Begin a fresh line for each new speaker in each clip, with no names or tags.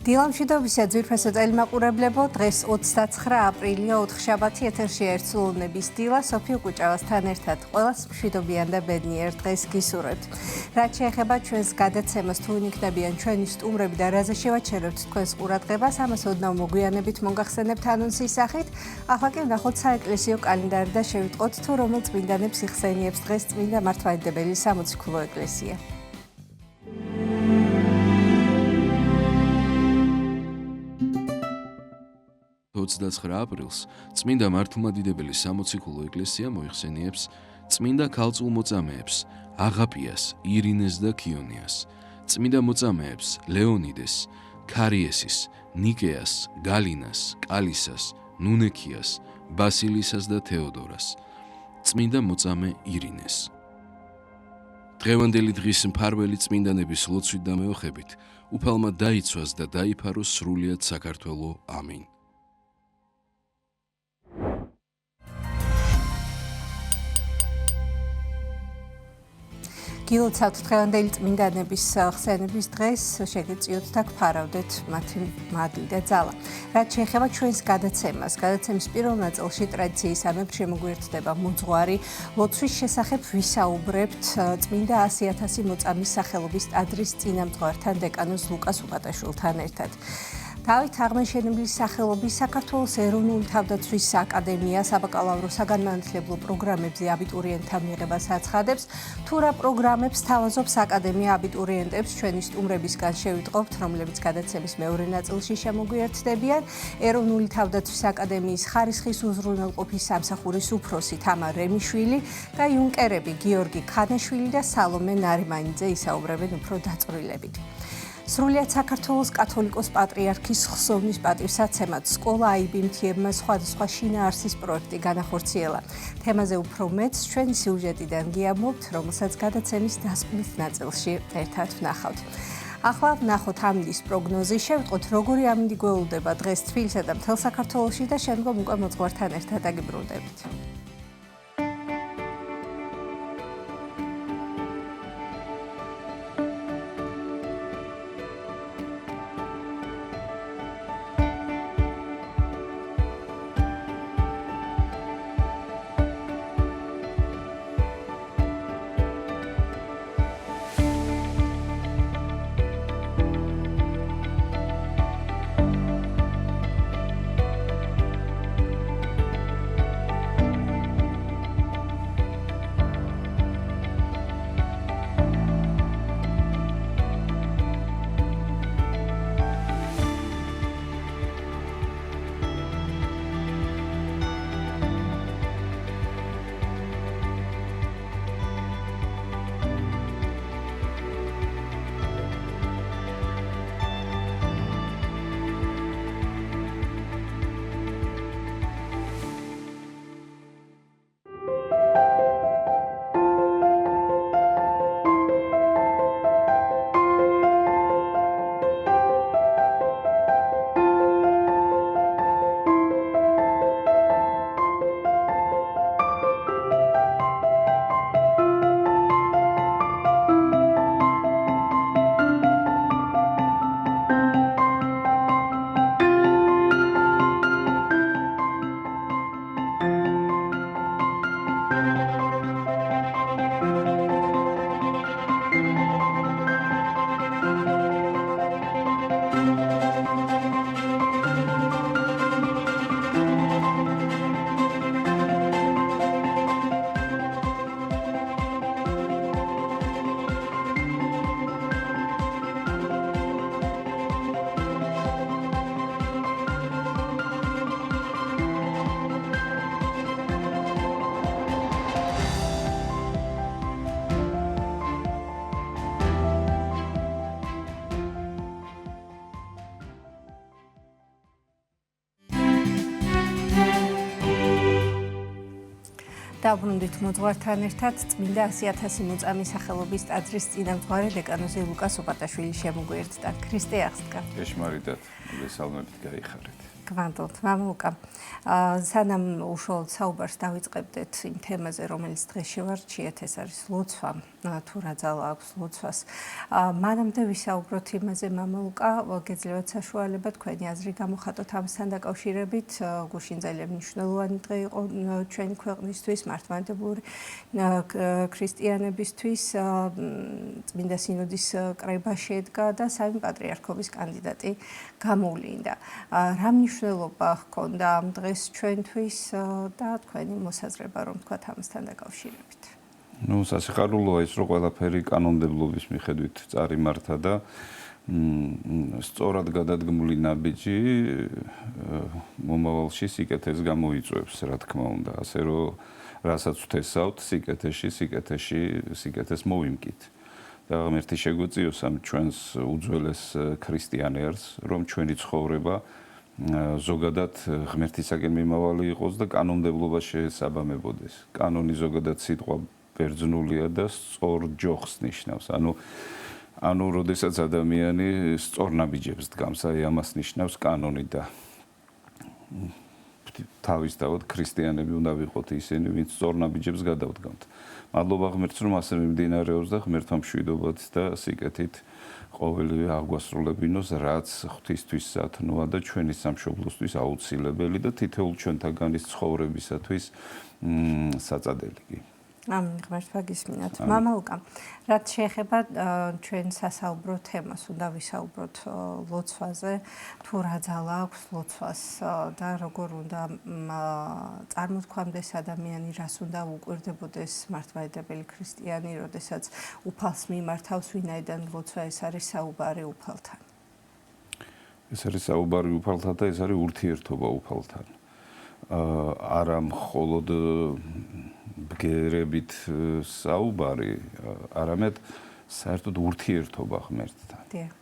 დილამშვიდობისა ძვირფასო ტელემაყურებლებო, დღეს 29 აპრილია, ოთხშაბათი, ეთერში ერთსულუნების დილა, სოფიო კუჭავასთან ერთად ყველას მშვიდობიან და ბედნიერ დღეს გისურვებთ. რაც შეეხება ჩვენს გადაცემას, თუ იქნებიან ჩვენი სტუმრები და რაზე შევაჩერებთ თქვენს ყურადღებას, ამას ოდნავ მოგვიანებით მოგახსენებთ ანონსის სახით. ახლა კი ვნახოთ საეკლესიო კალენდარი და შევიტყოთ, თუ რომელ წმინდანებს იხსენიებს დღეს წმინდა მართლმადიდებელი სამოციქულო ეკლესია.
29 აპრილს წმინდა მართლმადიდებელი სამოციქულო ეკლესია მოიხსენიებს წმინდა ქალწულმოწამეებს აღაპიას, ირინეს და ქიონიას, წმინდა მოწამეებს ლეონიდეს, ქარიესის, ნიკეას, გალინას, კალისას, ნუნექიას, ბასილისას და თეოდორას, წმინდა მოწამე ირინეს. დღევანდელი დღის მფარველი წმინდანების ლოცვით და მეოხებით უფალმა დაიცვას და დაიფაროს სრულიად საქართველო. ამინ.
გილოცავთ დღევანდელი წმინდანების ხსენების დღეს, შეგეწიოთ და გვფარავდეთ მათი მადლი და ძალა. რაც შეეხება ჩვენს გადაცემას, გადაცემის პირველ ნაწილში ტრადიციისამებრ შემოგვიერთდება მოძღვარი. ლოცვის შესახებ ვისაუბრებთ წმინდა 100.000 მოწამის სახელობის ტაძრის წინამძღვართან დეკანოზ ლუკას უყატაშვილთან ერთად. დავით აღმაშენებლის სახელობის საქართველოს ეროვნული თავდაცვის აკადემია საბაკალავრო საგანმანათლებლო პროგრამებზე აბიტურიენტთა მიღებას აცხადებს. თუ რა პროგრამებს თავაზობს აკადემია აბიტურიენტებს, ჩვენი სტუმრებისგან შევიტყობთ, რომლებიც გადაცემის მეორე ნაწილში შემოგვიერთდებიან. ეროვნული თავდაცვის აკადემიის ხარისხის უზრუნველყოფის სამსახურის უფროსი თამარ რემიშვილი და იუნკერები გიორგი ქანაშვილი და სალომე ნარიმანიძე ისაუბრებენ უფრო დაწვრილებით. სრულიად საქართველოს კათოლიკოს პატრიარქის ხსოვნის პატივსაცემად სკოლა აიბიმთიებმა სხვადასხვა შინაარსის პროექტი განახორციელა. თემაზე უფრო მეტს ჩვენი სიუჟეტიდან გიამბობთ, რომელსაც გადაცემის დასკვნით ნაწილში ერთად ვნახავთ. ახლა ვნახოთ ამინდის პროგნოზი, შევიტყოთ როგორი ამინდი გველოდება დღეს თბილისსა და მთელ საქართველოში და შემდგომ უკვე მოძღვართან ერთად აგიბრუნდებით. დაბრუნდით მოძღვართან ერთად წმინდა 100.000 მოწამის სახელობის ტაძრის წინამძღვარი დეკანოზი ლუკას უყატაშვილი შემოგვიერთდა. ქრისტე აღსდგა.
ეშმარიტად, მოგესალმებით, გაიხარეთ.
გვანდოთ მამულკა სანამ უშუალოდ საუბარს დავიწყებდეთ იმ თემაზე რომელიც დღეს შევარჩიეთ ეს არის ლოცვა თუ რა ძალა აქვს ლოცვას მანამდე ვისაუბროთ იმაზე მამულკა გეძლევათ საშუალება თქვენი აზრი გამოხატოთ ამასთან დაკავშირებით გუშინ ძალიან მნიშვნელოვანი დღე იყო ჩვენი ქვეყნისთვის მართლმადიდებლური ქრისტიანებისთვის წმინდა სინოდის კრება შედგა და სამი პატრიარქობის კანდიდატი გამოვლინდა რა მნიშვნელობა ჰქონდა ამ დღეს ჩვენთვის და თქვენი მოსაზრება რომ თქვა ამასთან დაკავშირებით
სასიხარულოა ის რომ ყველაფერი კანონმდებლობის მიხედვით წარიმართა და სწორად გადადგმული ნაბიჯი მომავალში სიკეთეს გამოიწვევს რა თქმა უნდა ასე რომ რასაც ვთესავთ სიკეთეს მოვიმკით და ღმერთი შეგვეწიოს ამ ჩვენს უძველეს ქრისტიანერს რომ ჩვენი ცხოვრება ზოგადად ღმერთისაგან მიმავალი იყოს და კანონმდებლობა შეესაბამებოდეს კანონი ზოგადად სიტყვა ბერძნულია და სწორ ჯოხს ნიშნავს ანუ როდესაც ადამიანი სწორ ნაბიჯებს დგამს აი ამას ნიშნავს კანონი და თავისთავად ქრისტიანები უნდა ვიყოთ ისინი ვინც სწორ ნაბიჯებს გადავდგამთ მადლობა ღმერთს რომ ასე მიმდინარეობს და ღმერთმა მშვიდობად და სიკეთით ყოველივე აგვასრულებინოს რაც ღვთისთვის სათნოა და ჩვენი სამშობლოსთვის აუცილებელი და თითოეულ ჩვენთაგანის ცხოვრებისათვის საწადელი კი
ამინ ღმერთმა გისმინათ მამალკა რაც შეეხება ჩვენ სასაუბრო თემას უნდა ვისაუბროთ ლოცვაზე თუ რა ძალა აქვს ლოცვას და როგორ უნდა წარმოთქვამდეს ადამიანი რას უნდა უკვირდებოდეს მართლმადიდებელი ქრისტიანი როდესაც უფალს მიმართავს ვინაიდან ლოცვა ეს არის საუბარი უფალთან
ეს არის საუბარი უფალთან და ეს არის ურთიერთობა უფალთან არა მხოლოდ ბგერებით საუბარი, არამედ საერთოდ ურთიერთობა ღმერთთან.
დიახ.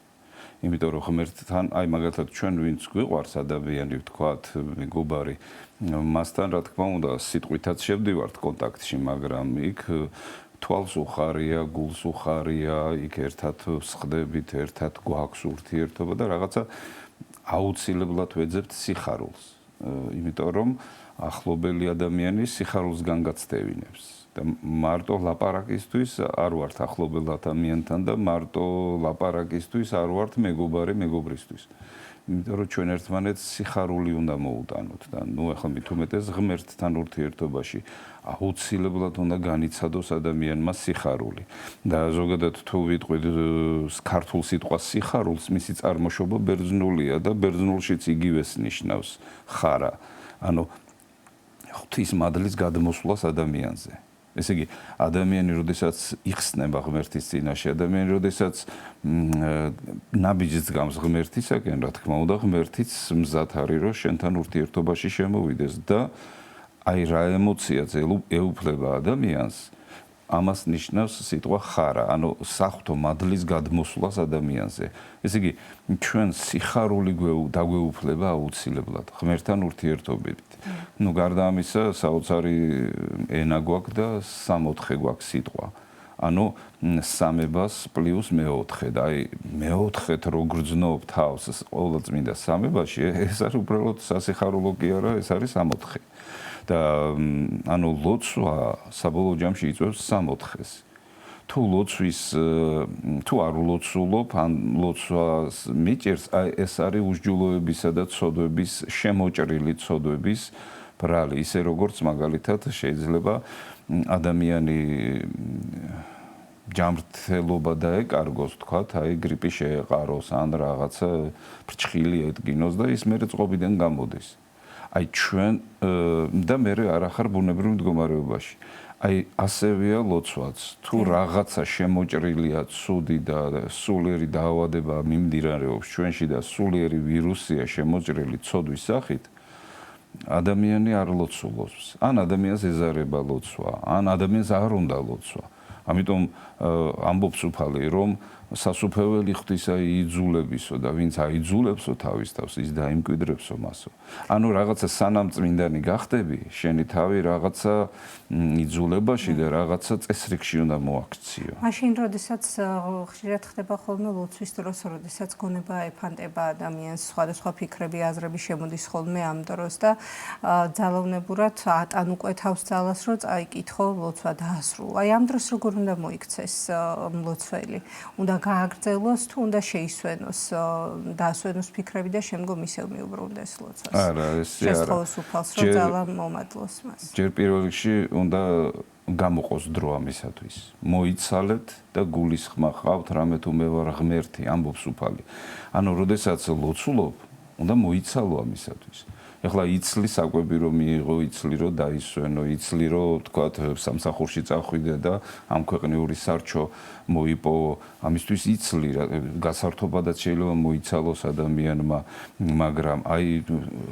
იმიტომ რომ ღმერთთან, აი მაგალითად ჩვენ ვინც გვიყვარს ადამიანი, ვთქვათ, მეგობარი, მასთან რა თქმა უნდა სიტყვითაც შევდივართ კონტაქტში, მაგრამ იქ თვალს უხარია, გულს უხარია, იქ ერთად ვსხდებით, ერთად გვაქვს ურთიერთობა და რაღაცა აუცილებლად ვეძებთ სიხარულს. იმიტომ რომ ახლობელი ადამიანი სიხარულსგან გაცდევინებს და მარტო ლაპარაკისთვის არ ვართ ახლობელ ადამიანთან და მარტო ლაპარაკისთვის არ ვართ მეგობარი მეგობრისთვის. იმიტომ რომ ჩვენ ერთმანეთს სიხარული უნდა მოუტანოთ და ნუ ახლა მით უმეტეს ღმერთთან ურთიერთობაში აუცილებლად უნდა განიცადოს ადამიანმა სიხარული. და ზოგადად თუ ვიტყვით ქართულ სიტყვას სიხარულს, მისი წარმოშობა ბერძნულია და ბერძნულშიც იგივეს ნიშნავს ხარა. ანუ ღვთის მადლის გადმოსვლას ადამიანზე. ესე იგი, ადამიანი, როდესაც იხსნება ღმერთის წინაშე, ადამიანი, როდესაც ნაბიჯს დგამს ღმერთისაკენ, რა თქმა უნდა, ღმერთიც მზად არის, რომ შენთან ურთიერთობაში შემოვიდეს და აი რა ემოციაც ეუფლება ადამიანს, ამას ნიშნავს სიტყვა ხარა, ანუ საღვთო მადლის გადმოსვლას ადამიანზე. ესე იგი, ჩვენ სიხარული დაგვეუფლება აუცილებლად ღმერთთან ურთიერთობით. ნუ გარდა ამისა, საოცარი ენა გვაქვს და 64 გვაქვს სიტყვა. ანუ სამებას პლუს მეოთხე და აი მეოთხეთ რო გრძნობ თავს ყოველ წმინდა სამებაში, ეს არის უბრალოდ სასიხარულო კი არა, ეს არის 64. და ანუ ლოცვა საბოლოო ჯამში იწვევს 64-ს. თუ არ ულოცულობ, ან ლოცვას მიჭერს, აი ეს არის უსჯულოებისა და ცოდვების შემოჭრილი ცოდვების ბრალი, ისე როგორც მაგალითად შეიძლება ადამიანი ჯანმრთელობა დაეკარგოს, თქვათ, აი გრიპი შეეყაროს, ან რაღაცა ფრჩხილი ედგინოს და ის მერე წყობიდან გამოდის. აი ჩვენ და მე არ ახარ ბუნებრივ მდგომარეობაში. აი ასევეა ლოცვაც. თუ რაღაცა შემოჭრილია ცუდი და სულიერი დაავადება მიმდინარეობს ჩვენში და სულიერი ვირუსია შემოჭრილი ცოდვის სახით, ადამიანი არ ლოცულობს. ან ადამიანს ეზარება ლოცვა, ან ადამიანს არ უნდა ლოცვა. ამიტომ ამბობს უფალი, რომ სასუფეველი ღვთისა იძულებისო და ვინც აიძულებსო თავის თავს ის დაიმკვიდრებსო მასო. ანუ რაღაცა სანამ წმინდანი გახდები, შენი თავი რაღაცა იძულებაში და რაღაცა წესრიგში უნდა მოაქციო.
მაშინ როდესაც ხშირად ხდება ხოლმე ლოცვის დროს, როდესაც გონება ეფანტება ადამიანს, სხვადასხვა ფიქრები, აზრები შემოდის ხოლმე ამ დროს და ძალავნებურად ატან უკვე თავს ძალას, რომ წაიკითხო ლოცვა დაასრულა. აი ამ დროს როგორ უნდა მოიქცეს მლოცველი? უნდა გააგრძელოს თუ უნდა შეისვენოს, დაასვენოს ფიქრები და შემდგომ ისევ მიუბრუნდეს ლოცვას?
არა, ესე არა.
შესხოვოს უფალს, რომ ძალა მომადლოს მას.
ჯერ პირველ რიგში უნდა გამოყოს დრო ამისათვის. მოიცალეთ და გულისხმა ხავთ, რამე თუ მე ვარ ღმერთი, ამბობს უფალი. ანუ, როდესაც ლოცულობ, უნდა მოიცალო ამისათვის. ეხლა იცლი საკვები რომ მიიღო, იცლი რომ დაისვენო, იცლი რომ თქვათ სამსახურში წახვიდე და ამ ქვეყნიური სარჩო მოიპოვო. ამისთვის იცლი, გასართობადაც შეიძლება მოიცალოს ადამიანმა, მაგრამ აი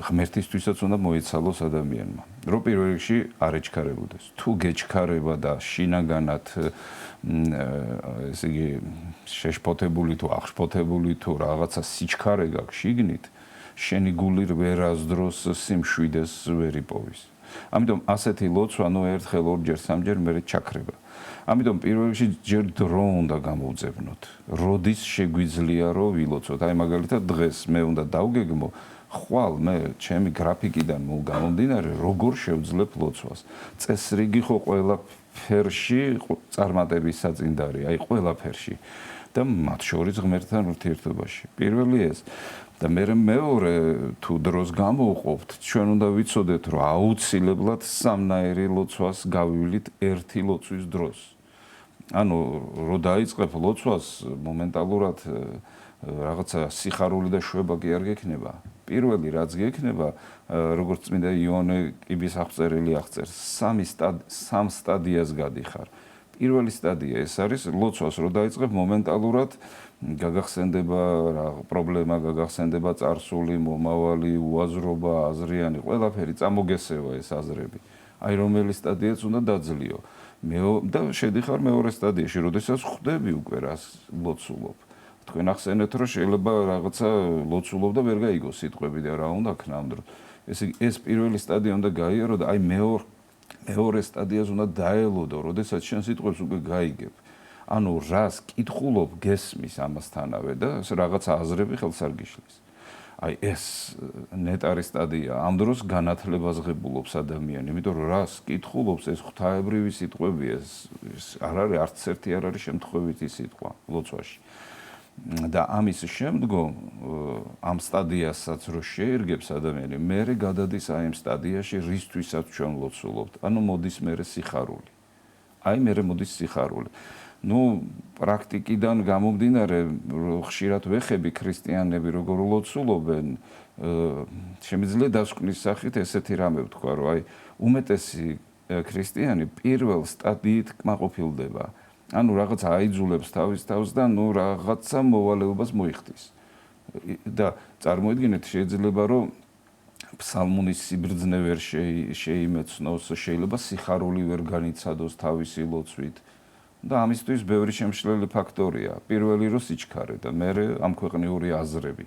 ღმერთისთვისაც უნდა მოიცალოს ადამიანმა. რო პირველ რიგში არ ეჩქარებოდეს. თუ გეჩქარება და შინაგანად ესე იგი შეშფოთებული თუ აღშფოთებული თუ რაღაცა სიჩქარე გაქვს შიგნით, შენი გული ვერასდროს სიმშვიდეს ვერ იპოვის. ამიტომ ასეთი ლოცვა ნუ ერთხელ, ორჯერ, სამჯერ მერე ჩაქრება. ამიტომ პირველ რიგში ჯერ დრო უნდა გამოვძებნოთ. როდის შეგვიძლია რომ ვილოცოთ? აი მაგალითად დღეს მე უნდა დავგეგმო, ხვალ მე ჩემი გრაფიკიდან გამომდინარე, როგორ შევძლებ ლოცვას. წესრიგი ხო ყველაფერში წარმატების საწინდარი, აი ყველაფერში. და მათ შორის ღმერთთან ურთიერთობაში. პირველი ეს და მეორე თუ დროს გამოვყოფთ, ჩვენ უნდა ვიცოდეთ, რომ აუცილებლად სამნაირი ლოცვას გავივლით ერთი ლოცვის დროს. ანუ რო დაიწყებ ლოცვას, მომენტალურად რაღაცა სიხარული და შვება კი არ გექნება. პირველი რაც გექნება, როგორც წმინდა იოანე კიბის აღწერილი აღწერს, სამ სტადიას გადიხარ. პირველი სტადია ეს არის ლოცვას რო დაიწყებ მომენტალურად გაგახსენდება რა პრობლემა, გაგახსენდება წარსული, მომავალი, უაზრობა, აზრიანი, ყველაფერი წამოგესევა ეს აზრები. აი რომელი სტადიაც უნდა დაძლიო. და შედიხარ მეორე სტადიაში, როდესაც ხვდები უკვე რას ლოცულობ. თქვენ ახსენეთ, რომ შეიძლება რაღაცა ლოცულობ და ვერ გაიგო სიტყვები და რა უნდა ქნა ამ დროს. ესე იგი ეს პირველი სტადია უნდა გაიარო და აი მეორე სტადიას უნდა დაელოდო, როდესაც შენ სიტყვებს უკვე გაიგებ. ანუ რას კითხულობ, გესმის ამასთანავე და რაღაც აზრები ხელს არ გიშლის. აი ეს ნეტარი სტადია. ამ დროს განათლებას ღებულობს ადამიანი, იმიტომ რომ რას კითხულობს, ეს ღვთაებრივი სიტყვებია, ეს არ არის არც ერთი არ არის შემთხვევითი სიტყვა ლოცვაში. და ამის შემდგომ ამ სტადიასაც რო შეერგებს ადამიანი, მერე გადადის აი ამ სტადიაში, რისთვისაც ჩვენ ლოცულობთ. ანუ მოდის მერე სიხარული. აი მერე მოდის სიხარული. ნუ პრაქტიკიდან გამომდინარე, ხშირად ვეხები ქრისტიანები როგორ ლოცულობენ, შემიძლია დასკვნის სახით ესეთი რამე ვთქვა, რომ აი უმეტესი ქრისტიანი პირველ სტადიით კმაყოფილდება. ანუ რაღაც აიძულებს თავის თავს და ნუ რაღაცა მოვალეობას მოიხდის. და წარმოიდგინეთ, შეიძლება რომ ფსალმუნის სიბრძნე ვერ შეიმეცნოს, შეიძლება სიხარული ვერ განიცადოს თავისი ლოცვით. და ამისთვის ბევრი შემშლელი ფაქტორია. პირველი რო სიჩქარე და მერე ამ ქვეყნიური აზრები.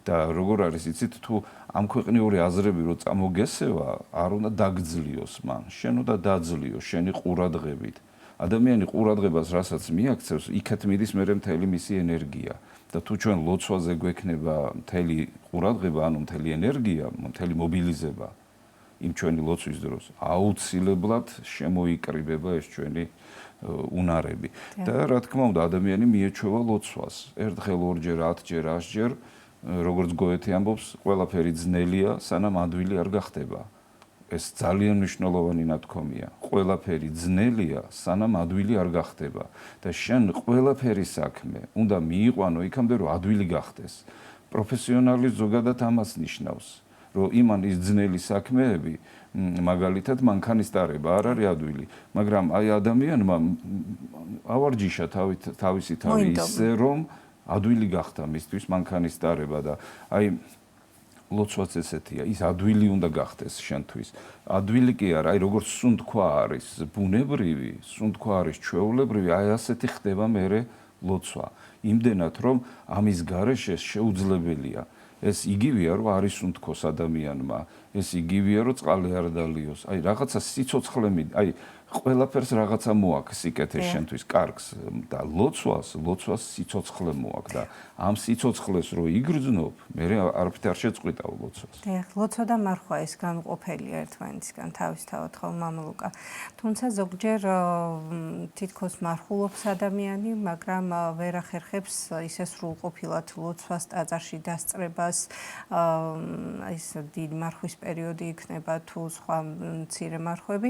და როგორ არის იცით, თუ ამ ქვეყნიური აზრები რო წამოგესევა, არ უნდა დაგძლიოს მან. შენ უნდა დაძლიო შენი ყურადღებით. ადამიანი ყურადღებას რასაც მიაქცევს, იქეთ მიდის მერე მთელი მისი ენერგია. და თუ ჩვენ ლოცვაზე გვექნება მთელი ყურადღება, ანუ მთელი ენერგია, მთელი მობილიზება იმ ჩვენი ლოცვის დროს, აუცილებლად შემოიკრიბება ეს ჩვენი უნარები. და რა თქმა უნდა, ადამიანი მიეჩვევა ლოცვას. ერთხელ, ორჯერ, 10ჯერ, 100ჯერ, როგორც გოეთე ამბობს, ყველაფერი ძნელია, სანამ ადვილი არ გახდება. ეს ძალიან მნიშვნელოვანი ნათქვამია. ყველაფერი ძნელია, სანამ ადვილი არ გახდება. და შენ ყველაფერი საქმე უნდა მიიყვანო იქამდე, რომ ადვილი გახდეს. პროფესიონალი ზოგადად ამას ნიშნავს, რომ იმან ის ძნელი საქმეები, მაგალითად მანქანისტარება არ არის ადვილი, მაგრამ აი ადამიანმა ავარჯიშა თავისი თავი ისე, რომ ადვილი გახდა მისთვის მანქანისტარება და აი ლოცვაც ესეთია, ის ადვილი უნდა გახდეს შენთვის. ადვილი კი არა, აი როგორც სუნთქვა არის ბუნებრივი, სუნთქვა არის ჩვეულებრივი, აი ასეთი ხდება მერე ლოცვა. იმდენად რომ ამის გარეშე შეუძლებელია. ეს იგივეა რომ არის უნთქოს ადამიანმა, ეს იგივეა რომ წყალი არ დალიოს. აი რაღაცა სიცოცხლე აი ყველაფერს რაღაცა მოაქვს სიკეთეს შენთვის კარგს და ლოცვას სიცოცხლე მოაქვს და ამ სიცოცხლეს რო იგრძნობ, მე არაფრით არ შეწყვიტავ ლოცვას.
დიახ, ლოცვა და მარხვა ის განუყოფელია ერთმანეთისგან თავისთავად ხო მამლუკა. თუმცა ზოგჯერ თითქოს მარხულობს ადამიანი, მაგრამ ვერ ახერხებს ისე სრულყოფილად ლოცვას ტაძარში დასწრებას, ის დიდი მარხვის პერიოდი იქნება თუ სხვა მცირე მარხვები.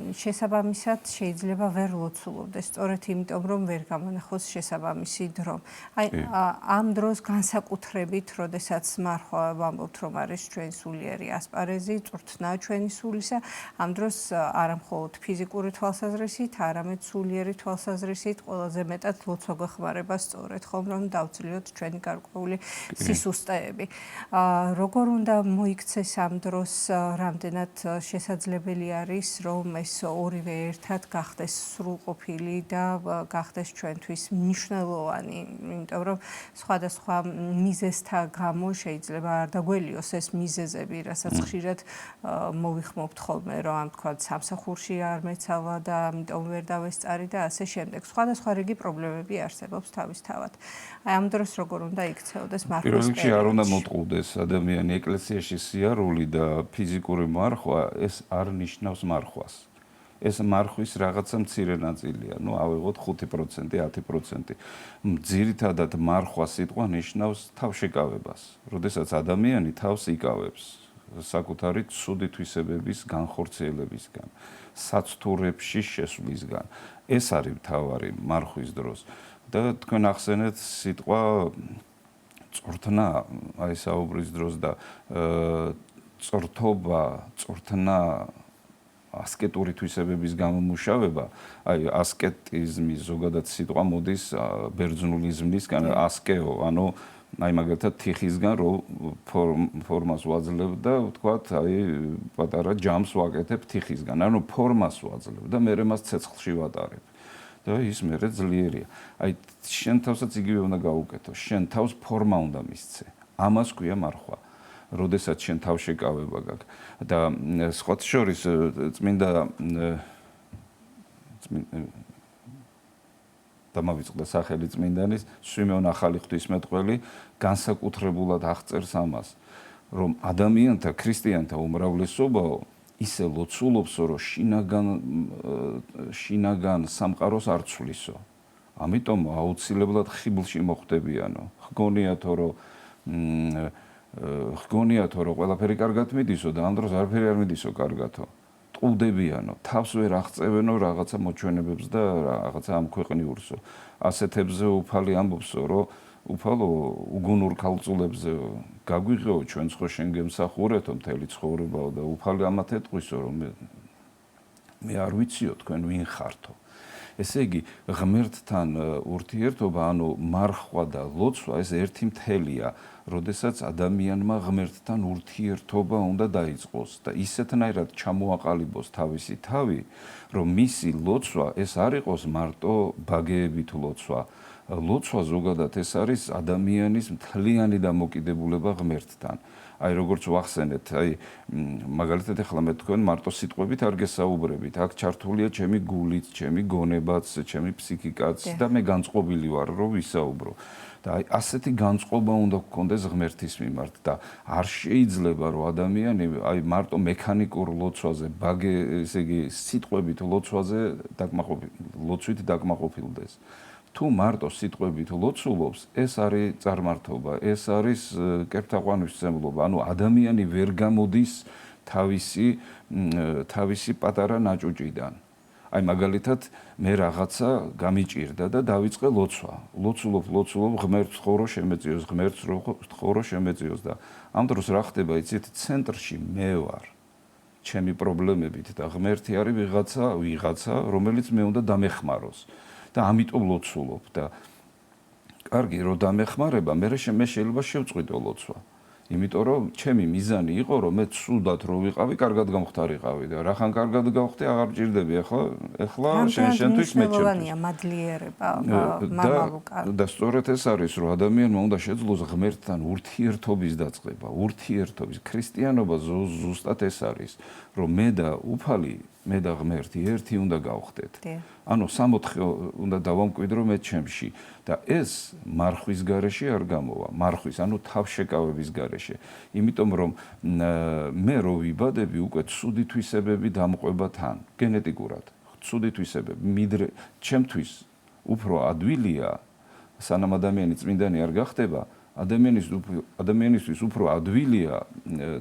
შესაბამისად შეიძლება ვერ ლოცულობდეს, სწორედ იმიტომ რომ ვერ გამონახოს შესაბამისი დრო. აი ამ დროს განსაკუთრებით, როდესაც მარხვა ვამბობთ რომ არის ჩვენი სულიერი ასპარეზი, წვრთნა ჩვენი სულისა, ამ დროს არა მხოლოდ ფიზიკური თვალსაზრისით, არამედ სულიერი თვალსაზრისით ყველაზე მეტად ლოცვა გვეხმარება სწორედ ხომ რომ დავწლიოთ ჩვენი გარკვეული სისუსტეები. როგორ უნდა მოიქცეს ამ დროს, რამდენად შესაძლებელი არის რომ ეს ორივე ერთად გახდეს სრულყოფილი და გახდეს ჩვენთვის მნიშვნელოვანი, იმიტომ რომ სხვადასხვა მიზეზთა გამო შეიძლება არ დაგველიოს ეს მიზეზები, რასაც ხშირად მოვიხმობთ ხოლმე, რომ ამ თქვა სამსახურში არ მეცალა და ამიტომ ვერ დავესწარი და ასე შემდეგ. სხვადასხვა რიგი პრობლემები არსებობს თავისთავად. აი ამ დროს როგორ უნდა იქცეოდეს მარხვის
პირველ რიგში არ უნდა მოტყუდეს ადამიანი ეკლესიაში სიარული და ფიზიკური მარხვა, ეს არ ნიშნავს მარხვას. ეს მარხვის რაღაცა მცირე ნაწილია, ну ავიღოთ 5%, 10%. ძირითადად მარხვა სიტყვა ნიშნავს თავშეკავებას. როდესაც ადამიანი თავს იკავებს საკუთარი ცუდი თვისებების განხორციელებისგან, საცთურებში შესვლისგან. ეს არის მთავარი მარხვის დროს. და თქვენ ახსენეთ სიტყვა წვრთნა, აი საუბრის დროს და წრთობა, წვრთნა ასკეტური თვისებების გამომუშავება, აი ასკეტიზმი ზოგადად სიტყვა მოდის ბერძნული ზმნისგან, ასკეო, ანუ აი მაგალითად თიხისგან რო ფორმას ვაძლევ და ვთქვათ, აი პატარა ჯამს ვაკეთებ თიხისგან, ანუ ფორმას ვაძლევ და მე მას ცეცხლში ვატარებ. და ის მერე ძლიერია. აი შენ თავსაც იგივე უნდა გაუკეთო, შენ თავს ფორმა უნდა მისცე. ამას ქვია მარხვა. როდესაც შენ თავშეკავება გაქვს და სხვათა შორის წმინდა დამავიწყდა სახელი წმინდანის სვიმეონ ახალი ღვთისმეტყველი განსაკუთრებულად აღწერს ამას, რომ ადამიანთა, ქრისტიანთა უმრავლესობაო ისე ლოცულობს, რომ შინაგან სამყაროს არ ცვლისო. ამიტომ აუცილებლად ხიბლში მოხვდებიანო. ჰგონიათო, რომ ყველაფერი კარგად მიდისო და ამ დროს არაფერი არ მიდისო კარგათო. ტყუდებიანო, თავს ვერ აღწევენო რაღაცა მოჩვენებებს და რაღაცა ამ ქვეყნიურსო. ასეთებზე უფალი ამბობსო, რომ უფალო უგუნურ ქალწულებზე გაგვიღეო ჩვენ ხო შენ გემსახურეთო მთელი ცხოვრებაო და უფალი ამათ ეტყვისო, რომ მე არ ვიციო თქვენ ვინ ხართო. ესე იგი ღმერთთან ურთიერთობა, ანუ მარხვა და ლოცვა ეს ერთი მთელია, როდესაც ადამიანმა ღმერთთან ურთიერთობა უნდა დაიწყოს და ისეთნაირად ჩამოაყალიბოს თავისი თავი, რომ მისი ლოცვა ეს არ იყოს მარტო ბაგეებით ლოცვა. ლოცვა ზოგადად ეს არის ადამიანის მთლიანი დამოკიდებულება ღმერთთან. აი როგორც ვახსენეთ, აი მაგალითად ახლა მე თქვენ მარტო სიტყვებით არ გესაუბრებით. აქ ჩართულია ჩემი გულიც, ჩემი გონებაც, ჩემი ფსიქიკაც და მე განწყობილი ვარ, რომ ვისაუბრო. და აი ასეთი განწყობა უნდა გქონდეს ღმერთის მიმართ და არ შეიძლება რომ ადამიანი აი მარტო მექანიკურ ლოცვაზე, ესე იგი სიტყვებით ლოცვაზე ლოცვით დაკმაყოფილდეს. თუ მარტო სიტყვებით ლოცულობს, ეს არის წარმართობა, ეს არის კერპთაყვანისმცემლობა. ანუ ადამიანი ვერ გამოდის თავისი პატარა ნაჭუჭიდან. აი მაგალითად მე რაღაცა გამიჭირდა და დავიწყე ლოცვა. ლოცულობ, ღმერთს ხორო შემეწიოს, ღმერთს ხორო შემეწიოს და ამ დროს რა ხდება, იცით, ცენტრში მე ვარ. ჩემი პრობლემებით და ღმერთი არის ვიღაცა, რომელიც მე უნდა დამეხმაროს. და ამიტომ ლოცულობ და კარგი რომ დამეხმარება, მე შეიძლება შევწყვიტო ლოცვა. იმიტომ რომ ჩემი მიზანი იყო რომ მე ცუდად რო ვიყავი, კარგად გამختارიყავი და რახან კარგად გავხდი, აღარ მჭირდები ახლა შენთვის მე
მნიშვნელოვანია მადლიერება მამა ლუკა.
და სწორედ ეს არის რომ ადამიანმა უნდა შეძლოს ღმერთთან ურთიერთობის დაწყება, ურთიერთობის. ქრისტიანობა ზუსტად ეს არის, რომ მე და უფალი, მე და ღმერთი ერთი უნდა გავხდეთ. ანუ სამოთხე უნდა დავამკვიდრო მე ჩემში და ეს მარხვის გარეშე არ გამოვა, მარხვის, ანუ თავშეკავების გარეშე. იმიტომ რომ მე რო ვიბადები, უკვე ცუდი თვისებები დამყვება თან, გენეტიკურად. ცუდი თვისებები, ჩემთვის უფრო ადვილია, სანამ ადამიანი წმინდანი არ გახდება, ადამიანისთვის უფრო ადვილია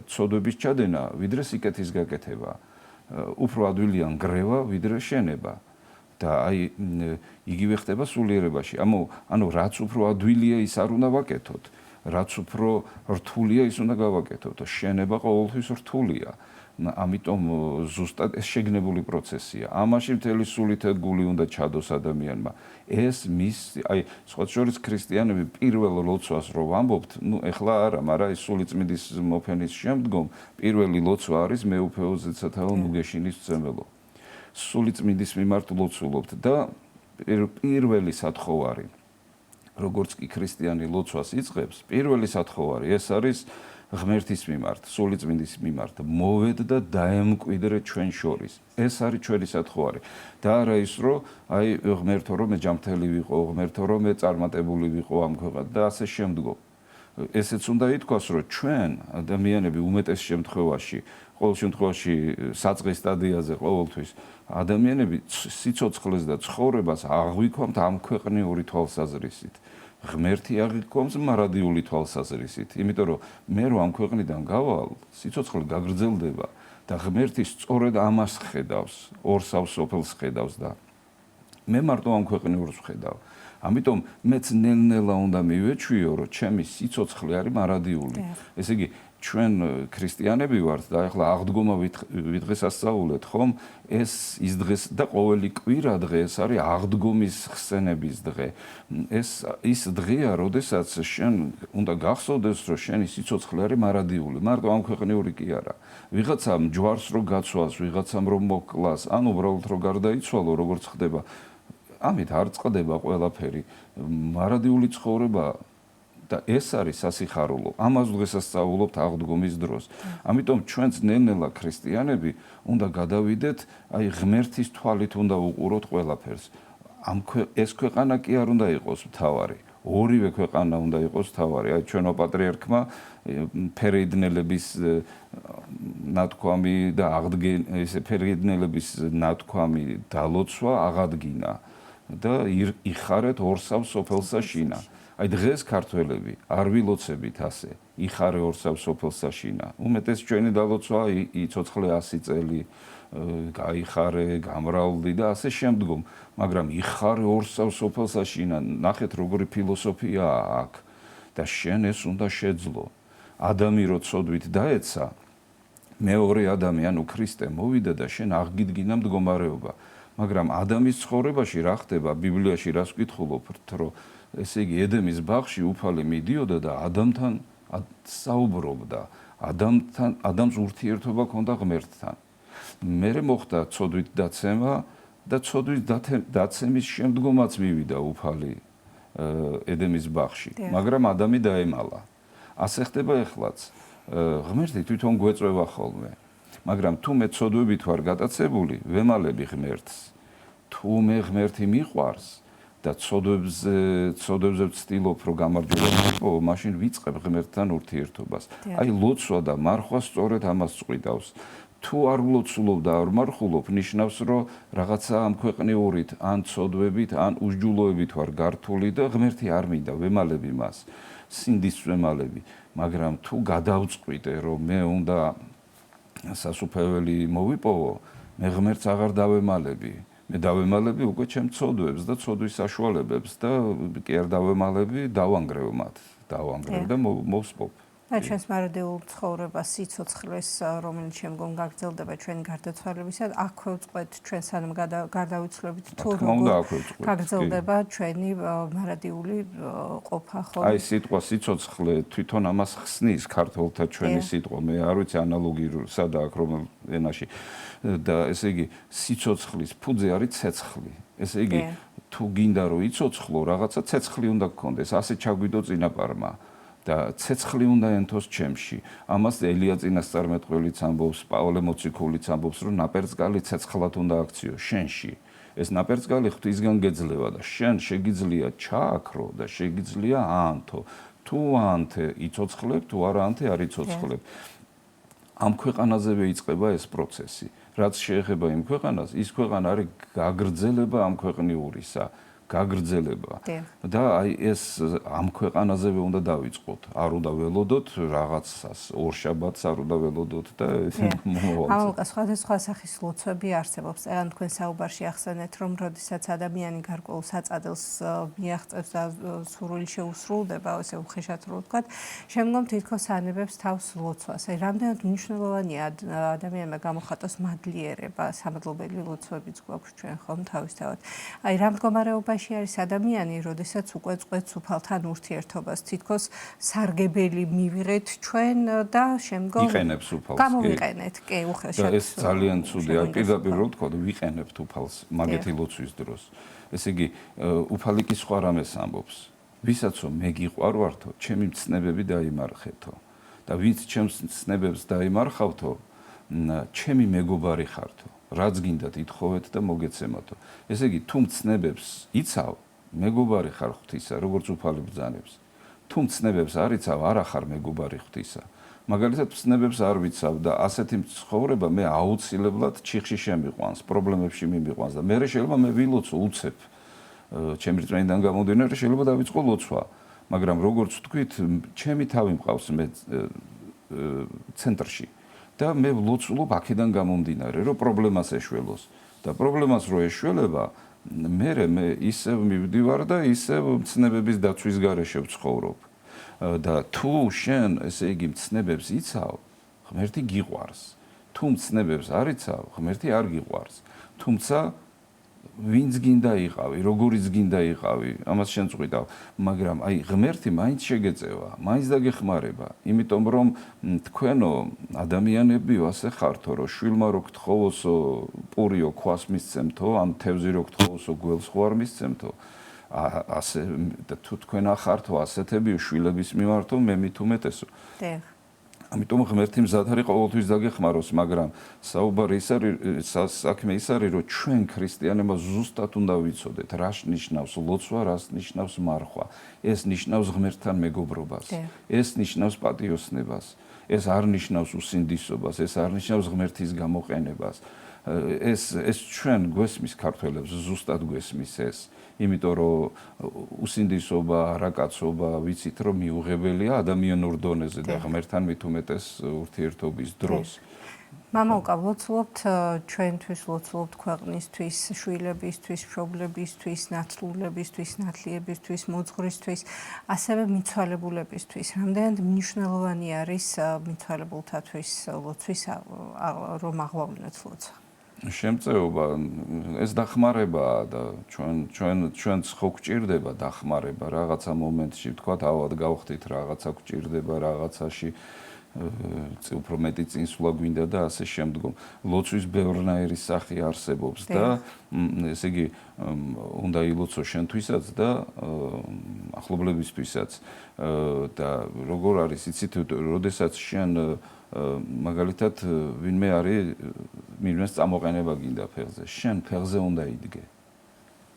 ცოდვების ჩადენა, ვიდრე სიკეთის გაკეთება. უფრო ადვილია ნგრევა, ვიდრე შენება. და აი იგივე ხდება სულიერებაში. ანუ რაც უფრო ადვილია, ის არ უნდა ვაკეთოთ. რაც უფრო რთულია, ის უნდა გავაკეთოთ. შენება ყოველთვის რთულია. ამიტომ ზუსტად ეს შეგნებული პროცესია. ამაში მთელი სულით გული უნდა ჩადოს ადამიანმა. ეს აი სხვა შორის ქრისტიანები პირველ ლოცვას რო ვამბობთ, ეხლა არა, მაგრამ ის სულიწმინდის მოფენის შემდგომ პირველი ლოცვა არის მე უფეოზეცათაო ნუგეშინის წემელო. სულიწმინდის მიმართ ლოცულობთ და პირველი სათხოვარი, როგორც კი ქრისტიანი ლოცვას იწყებს, პირველი სათხოვარი ეს არის ღმერთის მიმართ, სულიწმინდის მიმართ, მოვედ და დაემკვიდრე ჩვენ შორის. ეს არის ჩვენი სათხოვარი. და არა ის, რომ აი ღმერთო რომ მე ჯანმრთელი ვიყო, ღმერთო რომ მე წარმატებული ვიყო ამ ქვეყანაში და ასე შემდგომ. ესეც უნდა ითქვას, რომ ჩვენ ადამიანები უმეტეს შემთხვევაში, ყოველ შემთხვევაში საწყის სტადიაზე ყოველთვის ადამიანები სიცოცხლეს და ცხოვრებას აღვიქვამთ ამ ქვეყნიური თვალსაზრისით. ღმერთი აღიქვამს მარადიული თვალსაზრისით, იმიტომ რომ მე რო ამ ქვეყნიდან გავალ, სიცოცხლე გაგრძელდება და ღმერთი სწორედ ამას ხედავს, ორსავს სოფელს ხედავს და მე მარტო ამ ქვეყნიურს ვხედავ. ამიტომ მეც ნელ-ნელა უნდა მივეჩვიო, რომ ჩემი სიცოცხლე არის მარადიული. ესე იგი, ჩვენ ქრისტიანები ვართ და ახლა აღდგომა ვიდღეს ასწავლეთ, ხომ? ეს ის დღეს და ყოველი კვირა დღე ეს არის აღდგომის ხსენების დღე. ის დღეა, როდესაც შენ უნდა გახსოვდეს, რომ შენი სიცოცხლე არის მარადიული. მარტო ამ ქვეყნიური კი არა. ვიღაცამ ჯვარს რო გაცვას, ვიღაცამ რო მოკლას, ან უბრალოდ რო გარდაიცვალო, როგორც ხდება. ამით არ წყდება ყველაფერი. მარადიული ცხოვრება და ეს არის სასიხარულო. ამას დღესაც სწავლობთ აღდგომის დროს. ამიტომ ჩვენც ნელ-ნელა ქრისტიანები უნდა გადავიდეთ, აი ღმერთის თვალით უნდა უყუროთ ყველაფერს. ეს ქვეყანა კი არ უნდა იყოს მთავარი. ორივე ქვეყანა უნდა იყოს მთავარი. აი ჩვენო პატრიარქმა ფერეიდნელების ნათქვამი და ფერეიდნელების ნათქვამი დალოცვა აღადგინა და იხარეთ ორსავ სოფელსა შინა. აი დღეს ქართველები არ ვილოცებით ასე, იხარე ორსავ სოფელსა შინა. უმეტეს ჩვენი დალოცვა იცოცხლე 100 წელი, გაიხარე, გამრავლდი და ასე შემდგომ, მაგრამ იხარე ორსავ სოფელსა შინა. ნახეთ როგორი ფილოსოფიაა აქ და შენ ეს უნდა შეძლო. ადამი რო ცოდვით დაეცა, მეორე ადამი, ანუ ქრისტე მოვიდა და შენ აღგიდგინა მდგომარეობა. მაგრამ ადამის ცხოვრებაში რა ხდება? ბიბლიაში რას ვკითხულობთ, რომ ესე იგი ედემის ბაღში უფალი მიდიოდა და ადამიანთან საუბრობდა, ადამიანს ურთიერთობა ჰქონდა ღმერთთან. მერე მოხდა ცოდვით დაცემა და ცოდვით დაცემის შემდგომაც მივიდა უფალი ედემის ბაღში, მაგრამ ადამი დაემალა. ასე ხდება ეხლაც. ღმერთი თვითონ გვეწვევა ხოლმე. მაგრამ თუ მე ცოდვებით ვარ გატაცებული, ვემალები ღმერთს. თუ მე ღმერთი მიყვარს და ცოდვებზე ვცდილობ, რომ გამარჯვება მიყო, მაშინ ვიწყებ ღმერთთან ურთიერთობას. აი ლოცვა და მარხვა სწორედ ამას წყვიტავს. თუ არ ვლოცულობ და არ მარხულობ, ნიშნავს, რომ რაღაცა ამ ქვეყნიურით, ან ცოდვებით, ან უსჯულოებით ვარ გართული და ღმერთი არ მინდა, ვემალები მას. სინდის ვემალები, მაგრამ თუ გადავწყვიტე, რომ მე უნდა სასუფეველი მოვიპოვო, მე ღმერთს აღარ დავემალები. მე დავემალები უკვე ჩემ ცოდვებს და ცოდვის საშუალებებს და კი არ დავემალები, დავანგრევ მათ. დავანგრევ და მოვსპობ.
და ჩვენს მარადეულ ცხოვრებას, სიცოცხლეს, რომელიც შემდგომ გაგრძელდება ჩვენი გარდაცვალებისას, აქვე ვწყვეთ ჩვენ სანამ გარდავიცვლებით თუ როგორ გაგრძელდება ჩვენი მარადიული ყოფა, ხო?
აი სიტყვა სიცოცხლე თვითონ ამას ხსნის ქართულთა ჩვენი სიტყვა. მე არ ვიცი ანალოგიურ სადა აქვს რომელ ენაში. და ესე იგი სიცოცხლის ფუძე არის ცეცხლი. ესე იგი თუ გინდა რომ იცოცხლო, რაღაცა ცეცხლი უნდა გქონდეს. ასე ჩაგვიდო წინაპარმა. და ცეცხლი უნდა ენთოს ჩემში. ამას ელია წინასწარმეტყველიც ამბობს, პაოლე მოციქულიც ამბობს, რომ ნაპერწკალი ცეცხლად უნდა აქციო შენში. ეს ნაპერწკალი ღვთისგან გეძლევა და შენ შეგიძლია ჩააქრო და შეგიძლია აანთო. თუ აანთე იცოცხლებ, თუ არ აანთე არ იცოცხლებ. ამ ქვეყანაზევე იწყება ეს პროცესი. რაც შეეხება იმ ქვეყანას, ის ქვეყანა არის გაგრძელება ამ ქვეყნიურისა. გაგრძელება და აი ეს ამ ქვეყანაზევე უნდა დავიწყოთ. არ უნდა ველოდოთ რაღაცას, ორშაბათს არ უნდა ველოდოთ და
ამალკა სხვადასხვა სახის ლოცვები არსებობს. ან თქვენ საუბარში ახსენეთ, რომ როდესაც ადამიანი გარკვეულ საწადელს მიაღწევს და სურვილი შეუსრულდება, ესე უხეშად რო ვთქვათ, შემდგომ თითქოს ანებებს თავს ლოცვას. აი რამდენად მნიშვნელოვანია ადამიანმა გამოხატოს მადლიერება, სამადლობელი ლოცვებიც გვაქვს ჩვენ ხომ თავისთავად. აი რა მდგომარეობა არის ადამიანი, როდესაც უკვე წყვეტს უფალთან ურთიერთობას, თითქოს სარგებელი მივიღეთ ჩვენ და შემდგომ
იყენებს უფალს.
გამოვიყენეთ, კი, უხეშად.
ეს ძალიან ცუდია, პირდაპირ რო ვთქვა, ვიყენებთ უფალს მაგეთი ლოცვის დროს. ესე იგი, უფალი კი სხვა რამეს ამბობს. ვისაც რომ მე გიყვარვართო, ჩემი მცნებები დაიმარხეთო. და ვინც ჩემს მცნებებს დაიმარხავთო, ჩემი მეგობარი ხართო. რაც გინდათ ითხოვეთ და მოგეცემათო. ესე იგი, თუ მცნებებს იცავ, მეგობარი ხარ ღვთისა, როგორც უფალი ბრძანებს. თუ მცნებებს არ იცავ, არა ხარ მეგობარი ღვთისა. მაგალითად, მცნებებს არ ვიცავ და ასეთი ცხოვრება მე აუცილებლად ჩიხში შემიყვანს, პრობლემებში მიმიყვანს და მე შეიძლება მე ვილოცო უცებ. ჩემი რწმენიდან გამომდინარე შეიძლება დავიწყო ლოცვა, მაგრამ როგორც ვთქვით, ჩემი თავი მყავს მე ცენტრში. და მე ვლოცულობ აქედან გამომდინარე, რომ პრობლემას ეშველოს. და პრობლემას რო ეშველება, მე ისევ მივდივარ და ისევ მცნებების დაცვის გარეშე ვცხოვრობ. და თუ შენ, ესე იგი, მცნებებს იცავ, ღმერთი გიყვარს. თუ მცნებებს არ იცავ, ღმერთი არ გიყვარს. თუმცა ვინც გინდა იყავი, როგორიც გინდა იყავი, ამას შენ წყვიტავ, მაგრამ აი ღმერთი მაინც შეგეწევა, მაინც დაგეხმარება, იმიტომ რომ თქვენო ადამიანებიო ასე ხართო, რომ შვილმა რო გთხოვოსო პურიო ქვას მისცემთო, ან თევზი რო გთხოვოსო გველს ხო არ მისცემთო. ასე და თუ თქვენ ახართო ასეთებიო შვილების მიმართო, მე მით უმეტესო. ამიტომ ღმერთი მზად არის ყოველთვის დაგეხმაროს, მაგრამ საუბარი ის არის, საქმე ის არის, რომ ჩვენ ქრისტიანებმა ზუსტად უნდა ვიცოდეთ, რა ნიშნავს ლოცვა, რა ნიშნავს მარხვა. ეს ნიშნავს ღმერთთან მეგობრობას. ეს ნიშნავს პატიოსნებას. ეს არ ნიშნავს უსინდისობას, ეს არ ნიშნავს ღმერთის გამოყენებას. ეს ჩვენ გვესმის ქართველებს, ზუსტად გვესმის ეს. იმიტომ რომ უსინდისობა, არაკაცობა, ვიცით რომ მიუღებელია ადამიანურ დონეზე და ღმერთთან მით უმეტეს ურთიერთობის დროს.
მამაუკა, ვლოცულობთ ჩვენთვის, ვლოცულობთ ქვეყნისთვის, შვილებისთვის, მშობლებისთვის, ნათლულებისთვის, ნათლიებისთვის, მოძღვრისთვის, ასევე მიცვალებულებისთვის. რამდენად მნიშვნელოვანი არის მიცვალებულთათვის ლოცვის რომ აღვავლინოთ ლოცვა?
შემწეობა ეს დახმარებაა და ჩვენც ხო გვჭირდება დახმარება რაღაცა მომენტში, თქვათ, ავად გავხდით რაღაცა გვჭირდება რაღაცაში უფრო მეტი წინსვლა გვინდა და ასე შემდგომ. ლოცვის ბევრნაირი სახე არსებობს და ესე იგი უნდა ილოცო შენთვისაც და ახლობლებისთვისაც და როგორ არის იცით, როდესაც შენ მაგალითად ვინმე არის მირმეს წამოყენება გინდა ფეხზე, შენ ფეხზე უნდა იდგე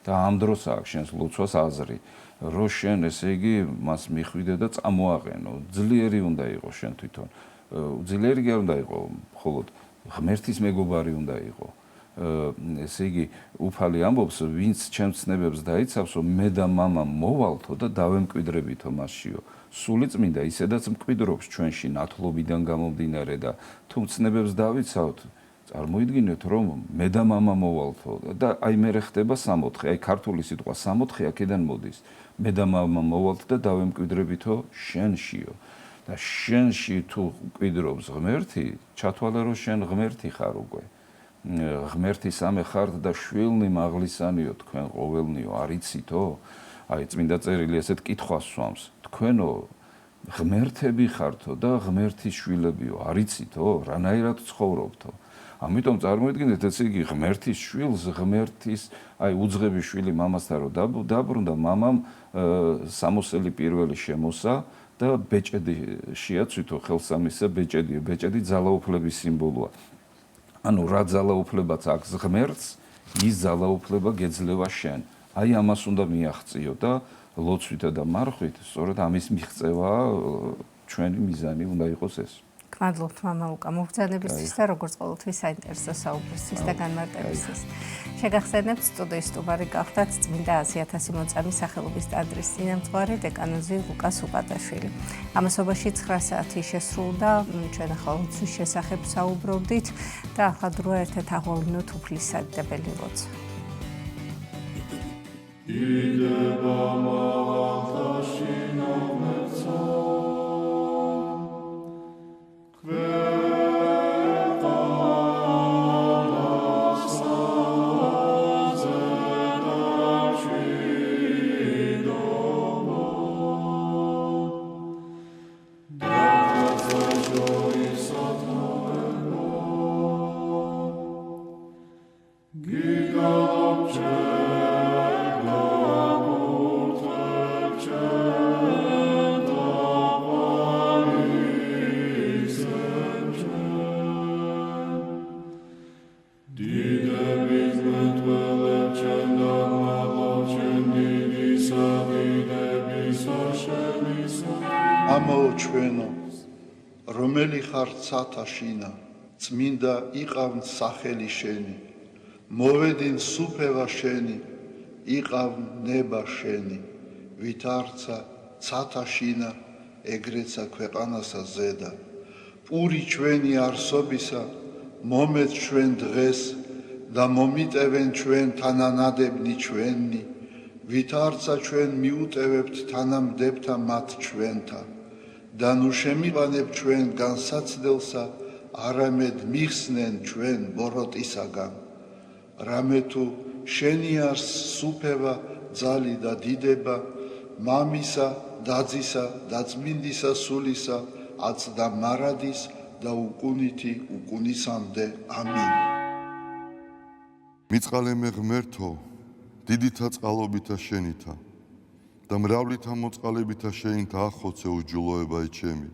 და ამ დროს აქვს შენს ლოცვას აზრი, რომ შენ ესე იგი მას მიხვიდე და წამოაყენო, ძლიერი უნდა იყოს შენ თვითონ, ძლიერი კი არ უნდა იყოს, მხოლოდ ღმერთის მეგობარი უნდა იყოს. ესე იგი უფალი ამბობს, ვინც ჩემს ცნებებს დაიცავსო, მე და მამა მოვალთო და დავემკვიდრებითო მასშიო. სული წმინდა ისედაც მკვიდრობს ჩვენში ნათლობიდან გამომდინარე და თუ ცნებებს დავიცავთ, წარმოიდგინეთ რომ მე და მამა მოვალთო და აი მე ხდება სამოთხე, აი ქართული სიტყვა სამოთხე აქედან მოდის. მე და მამა მოვალთ და დავემკვიდრებითო შენშიო. და შენში თუ კვიდრობს ღმერთი, ჩათვალე რომ შენ ღმერთი ხარ უკვე. ღმერთი სამე ხართ და შვილნი მაღლისანიო თქვენ ყოველნიო, არ იცითო? აი წმინდა წერილი ესეთ კითხვას სვამს. თქვენო ღმერთები ხართო და ღმერთის შვილებიო, არ იცითო? რანაირად ცხოვრობთო? ამიტომ წარმოიდგინეთ, ესე იგი ღმერთის შვილს, ღმერთის აი უძღების შვილი მამასთან რომ დაბრუნდა, მამამ სამოსელი პირველი შემოსა და ბეჭედი შეაცვითო ხელსამისე ბეჭედიო. ბეჭედი ძალაუფლების სიმბოლოა. ანუ რა ძალაუფლებაც აქვს ღმერთს, ის ძალაუფლება გეძლევა შენ. აი ამას უნდა მიაღწიო და ლოცვითა და მარხვით, სწორედ ამის მიღწევა ჩვენი მიზანი უნდა იყოს ეს.
გმადლობთ მამა ლუკა მოგზაურობისთვის და როგორც ყოველთვის საინტერესო საუბრისთვის და განმარტებისთვის. შეგახსენებთ სტუდიის სტუმარი გახდათ წმინდა 100.000 მოწამის სახელობის ტაძრის წინამძღვარი დეკანოზი ლუკას უყადაშვილი. ამასობაში 9 საათი შესრულდა, ჩვენ ახლა ლოცვის შესახებ საუბრობდით და ახლა დროა ერთად აღვავლინოთ უფლისადებელი ლოცვა.
იდება მაღალთაში ნომერცა
ამაო ჩვენო, რომელი ხართ სათაშინა, წმინდა იყავნ სახელი შენი, მოვედინ სუფევა შენი, იყავნ ნება შენი, ვით არცა სათაშინა, ეგრეცა ქვეყანასა ზედა, პური ჩვენი არსობისა, მომეც ჩვენ დღეს და მომიტევენ ჩვენ თანანადებნი ჩვენი, ვით არცა ჩვენ მიუტევებთ თანამდებთა მათ ჩვენთა. და ნუ შემიყანებ ჩვენ განსაცდელსა, არამედ მიხსნენ ჩვენ ბოროტისაგან. რამე თუ შენი არს სუფევა, ძალი და დიდება, მამისა, დაძისა და წმინდისა სულისა, აც და მარადის და უკუნითი უკუნისამდე. ამინ.
მიწყალე მე ღმერთო, დიდითა წყალობითა შენითა და მრავლითა მოწყალებითა შენითა ახოცე უჯულოებაი ჩემი.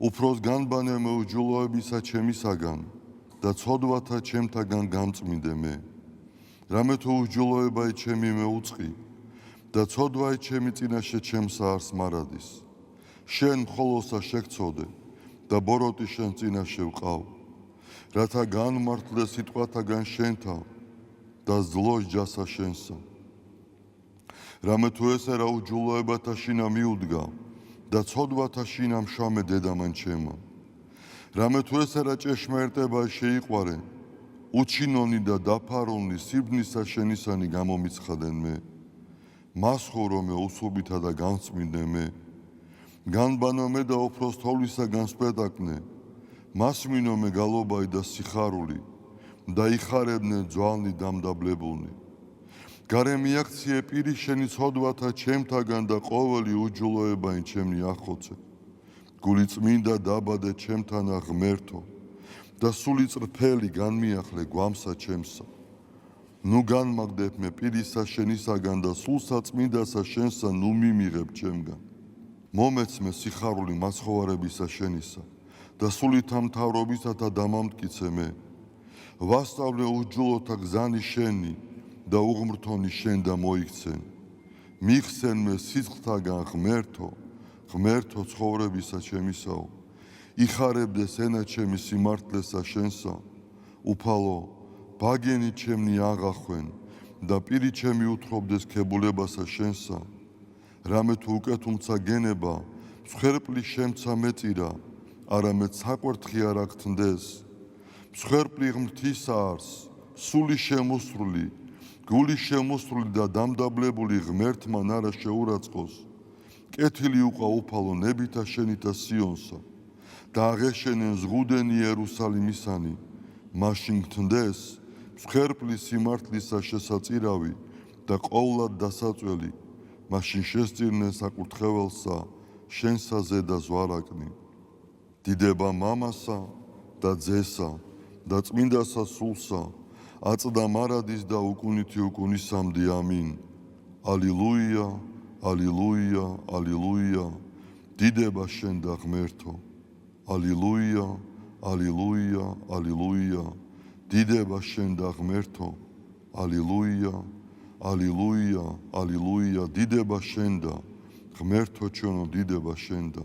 უფროს განბანე მე უჯულოებისა ჩემისაგან და ცოდვათა ჩემთაგან გამწმინდე მე. რამე თუ უჯულოებაი ჩემი მე უწყი და ცოდვაი ჩემი წინაშე ჩემსა არს მარადის. შენ მხოლოსა შეგწოდე და ბოროტი შენ წინაშე ვყავ, რათა განმართლე სიტყვათაგან შენთა და ზლოს ჯასა შენსა. რამე თუ ესე რა უჯულოებათა შინა მიუდგა და ცოდვათა შინა მშამე დედამან ჩემო. რამე თუ ესე რა ჭეშმარიტება შეიყვარე, უჩინონი და დაფარონი სიბნისა შენისანი გამომიცხადენ მე. მას ხორო მე უსუბითა და განწმინდე მე. განბანო მე და უფროს თოვლისა განსპეტაკნე, მას მინო მე გალობაი და სიხარული და იხარებნე ძვალნი დამდაბლებულნი. გარე მიაქციე პირი შენი ცოდვათა ჩემთაგან და ყოველი უჯულოებაი ჩემნი ახოცე. გული წმინდა დაბადე ჩემთანა ღმერთო და სული წრფელი განმიახლე გვამსა ჩემსა. ნუ განმაგდებ მე პირისა შენისაგან და სულსა წმინდასა შენსა ნუ მიმიღებ ჩემგან. მომეც მე სიხარული მაცხოვარებისა შენისა და სულითა მთავრობისათა დამამტკიცე მე. ვასწავლე უჯულოთა გზანი შენი და უღმრთონი შენ და მოიქცენ. მიხსენ მე სიცხთაგან ღმერთო, ღმერთო ცხოვრებისა ჩემისაო. იხარებდეს ენა ჩემი სიმართლესა შენსა, უფალო, ბაგენი ჩემნი აღახვენ და პირი ჩემი უთხრობდეს ქებულებასა შენსა. რამე თუ უკეთუმცა გენება, მსხვერპლი შემცა მეწირა, არამედ საკვერთხი არ აქთნდეს. მსხვერპლი ღმრთისა არს, სული შემოსრული, გული შემოსრული და დამდაბლებული ღმერთმა არა შეურაცხყოს. კეთილი უყვა უფალო ნებითა შენითა სიონსა და აღეშენენ ზღუდენი იერუსალიმისანი მაშინ გთნდეს მსხვერპლის სიმართლისა შესაწირავი და ყოვლად დასაწველი მაშინ შესწირნენ საკურთხეველსა შენსა ზედა ზვარაკნი დიდება მამასა და ძესა და წმინდასა სულსა აწდა მარადის და უკუნითი უკუნისამდე ამინ ალილუია ალილუია ალილუია დიდება შენ და ღმერთო ალილუია ალილუია ალილუია დიდება შენ და ღმერთო ალილუია ალილუია ალილუია დიდება შენ და ღმერთო ჩვენო დიდება შენ და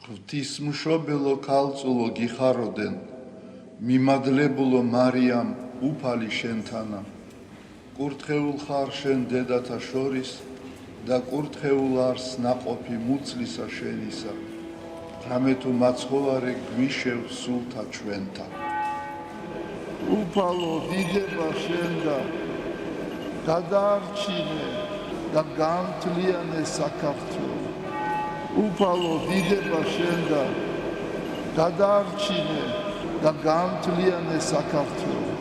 ღვთისმშობელო ქალწულო გიხაროდენ მიმადლებულო მარიამ უფალი შენთანა კურთხეულ ხარ შენ დედათა შორის და კურთხეულ არს ნაყოფი მუცლისა შენისა რამე თუ მაცხოვარე გვიშევ სულთა ჩვენთა უფალო დიდება შენ და გადაარჩინე და განთლიანე საქართველო უფალო დიდება შენ და გადაარჩინე და განთლიანე საქართველო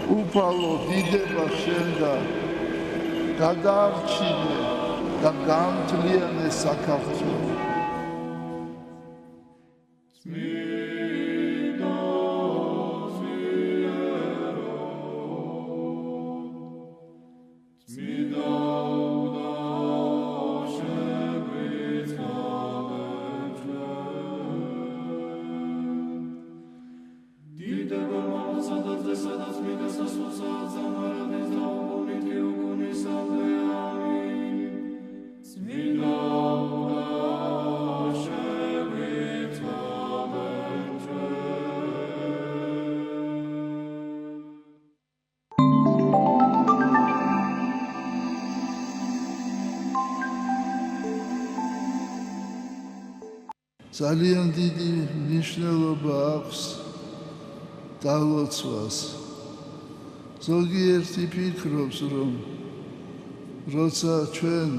უფალო დიდება შენ და გადაარჩინე და განთლიანე საქართველო ძალიან დიდი მნიშვნელობა აქვს დალოცვას. ზოგიერთი ფიქრობს, რომ როცა ჩვენ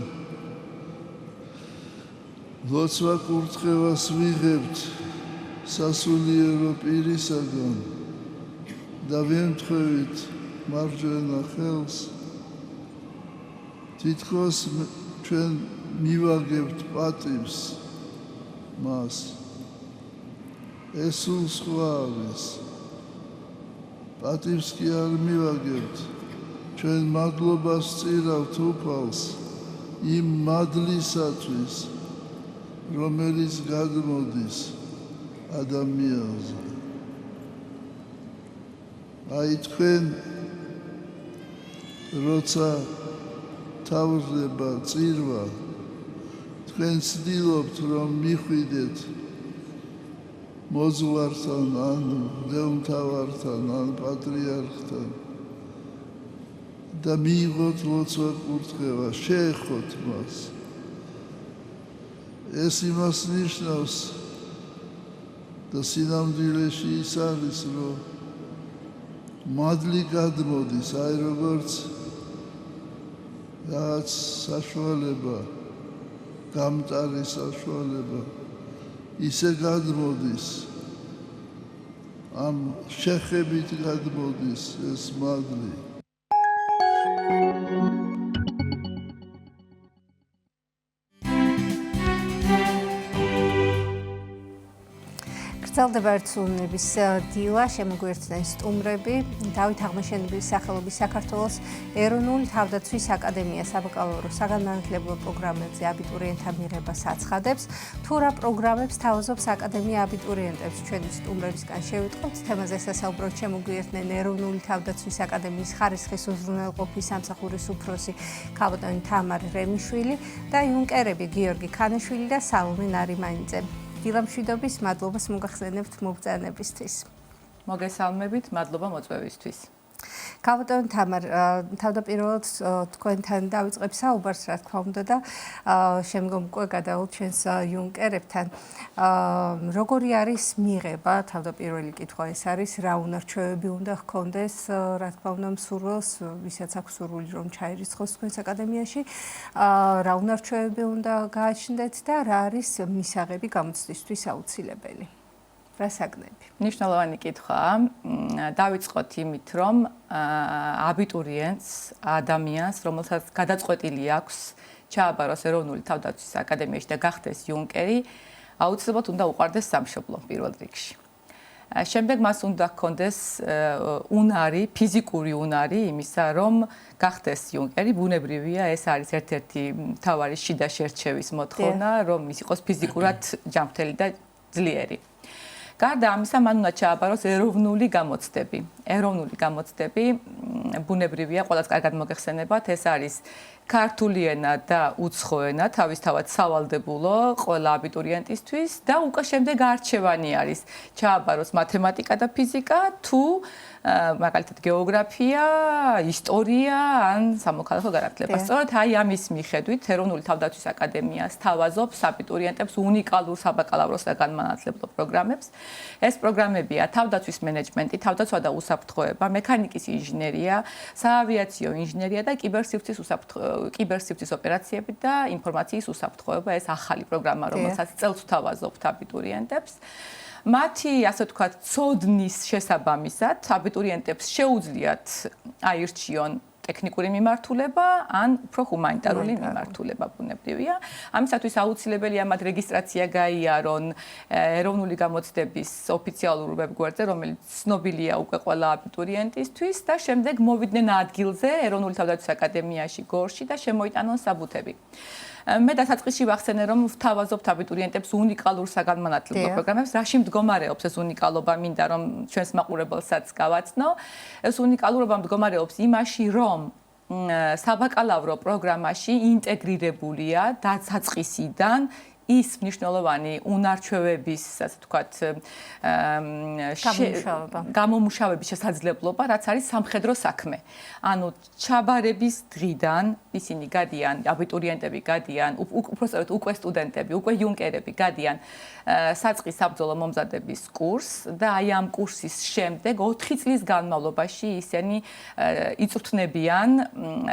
ლოცვა კურთხევას ვიღებთ სასულიერო პირისაგან და ვემთხვევით მარჯვენა ხელს, თითქოს ჩვენ მივაგებთ პატივს მას. ეს სულ სხვა არის. პატივს კი არ მივაგებთ. ჩვენ მადლობას ვწირავთ უფალს იმ მადლისათვის, რომელიც გადმოდის ადამიანზე. აი თქვენ როცა თავდება წირვა, თქვენ ცდილობთ რომ მიხვიდეთ მოძღვართან ან მღვდელმთავართან ან პატრიარქთან და მიიღოთ ლოცვა კურთხევა, შეეხოთ მას. ეს იმას ნიშნავს და სინამდვილეში ის არის, რომ მადლი გადმოდის, აი როგორც რაც საშუალება, გამტარი საშუალება, ისე გადმოდის, ამ შეხებით გადმოდის ეს მადლი.
გრძელდება ერთსულნების დილა, შემოგვიერთდნენ სტუმრები, დავით აღმაშენებლის სახელობის საქართველოს ეროვნული თავდაცვის აკადემია საბაკალავრო საგანმანათლებლო პროგრამებზე აბიტურიენტთა მიღებას აცხადებს. თუ რა პროგრამებს თავაზობს აკადემია აბიტურიენტებს, ჩვენი სტუმრებისგან შევიტყობთ. თემაზე სასაუბროდ შემოგვიერთდნენ ეროვნული თავდაცვის აკადემიის ხარისხის უზრუნველყოფის სამსახურის უფროსი ქალბატონი თამარ რემიშვილი და იუნკერები გიორგი ქანიშვილი და სალომე ნარიმანიძე. დილამშვიდობის, მადლობას მოგახსენებთ მობრძანებისთვის.
მოგესალმებით, მადლობა მოწვევისთვის.
ქალბატონ თამარ, თავდაპირველად თქვენთან დავიწყებ საუბარს, რა თქმა უნდა და შემდგომ უკვე გადავალთ ჩვენს იუნკერებთან. როგორი არის მიღება? თავდაპირველი კითხვა ეს არის, რა უნარჩვევები უნდა ჰქონდეს, რა თქმა უნდა, მსურველს, ვისაც აქვს სურვილი რომ ჩაირიცხოს თქვენს აკადემიაში, რა უნარჩვევები უნდა გააჩნდეთ და რა არის მისაღები გამოცდისთვის აუცილებელი? რა საგნები?
მნიშვნელოვანი კითხვაა. დავიწყოთ იმით, რომ აბიტურიენტს, ადამიანს, რომელსაც გადაწყვეტილი აქვს ჩააბაროს ეროვნული თავდაცვის აკადემიაში და გახდეს იუნკერი, აუცილებლად უნდა უყვარდეს სამშობლო პირველ რიგში. შემდეგ მას უნდა ჰქონდეს უნარი, ფიზიკური უნარი იმისა, რომ გახდეს იუნკერი, ბუნებრივია, ეს არის ერთ-ერთი მთავარი შიდა შერჩევის მოთხოვნა, რომ ის იყოს ფიზიკურად ჯანმრთელი და ძლიერი. გარდა ამისა, მან უნდა ჩააბაროს ეროვნული გამოცდები. ეროვნული გამოცდები ბუნებრივია, ყველას კარგად მოგეხსენებათ, ეს არის ქართული ენა და უცხო ენა, თავისთავად სავალდებულო ყველა აბიტურიენტისთვის და უკვე შემდეგ არჩევანი არის ჩააბაროს მათემატიკა და ფიზიკა თუ მაგალითად გეოგრაფია, ისტორია ან სამოქალაქო განათლება. სწორედ აი ამის მიხედვით ეროვნული თავდაცვის აკადემია სთავაზობს აბიტურიენტებს უნიკალურ საბაკალავრო და განმანათლებლო პროგრამებს. ეს პროგრამებია თავდაცვის მენეჯმენტი, თავდაცვა და უსაფრთხოება, მექანიკის ინჟინერია, საავიაციო ინჟინერია და კიბერსივრცის ოპერაციები და ინფორმაციის უსაფრთხოება. ეს ახალი პროგრამა, რომელსაც წელს ვთავაზობთ აბიტურიენტებს. მათი, ასე ვთქვათ, ცოდნის შესაბამისად აბიტურიენტებს შეუძლიათ აირჩიონ ტექნიკური მიმართულება ან უფრო ჰუმანიტარული მიმართულება ბუნებრივია. ამისათვის აუცილებელია მათ რეგისტრაცია გაიარონ ეროვნული გამოცდების ოფიციალურ ვებგვერდზე, რომელიც ცნობილია უკვე ყველა აბიტურიენტისთვის და შემდეგ მოვიდნენ ადგილზე ეროვნული თავდაცვის აკადემიაში გორში და შემოიტანონ საბუთები. მე დასაწყისში ვახსენე, რომ ვთავაზობთ აბიტურიენტებს უნიკალურ საგანმანათლებლო პროგრამებს, რაში მდგომარეობს ეს უნიკალობა, მინდა რომ ჩვენს მაყურებელსაც გავაცნო. ეს უნიკალურობა მდგომარეობს იმაში, რომ საბაკალავრო პროგრამაში ინტეგრირებულია დაწყისიდან ის მნიშვნელოვანი უნარჩვევების, ასე ვთქვათ, გამომუშავების შესაძლებლობა, რაც არის სამხედრო საქმე. ანუ ჩაბარების დღიდან ისინი გადიან, აბიტურიენტები გადიან, უпростоრად უკვე სტუდენტები, უკვე იუნკერები გადიან საწყის საბრძოლო მომზადების კურსს და აი ამ კურსის შემდეგ 4 წლის განმავლობაში ისინი იწვრთნებიან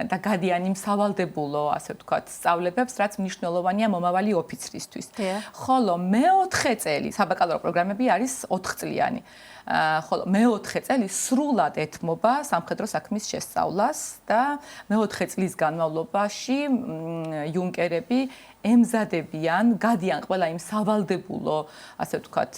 და გადიან იმ სავალდებულო, ასე ვთქვათ, სწავლებებს, რაც მნიშვნელოვანია მომავალი ოფიცრის. ხოლო მე-4 წელი საბაკალავრო პროგრამები არის 4 წლიანი. ხოლო მე-4 წელი სრულად ეთმობა სამხედრო საქმის შესწავლას და მე-4 წლის განმავლობაში იუნკერები ემზადებიან, გადიან ყველა იმ სავალდებულო, ასე ვთქვათ,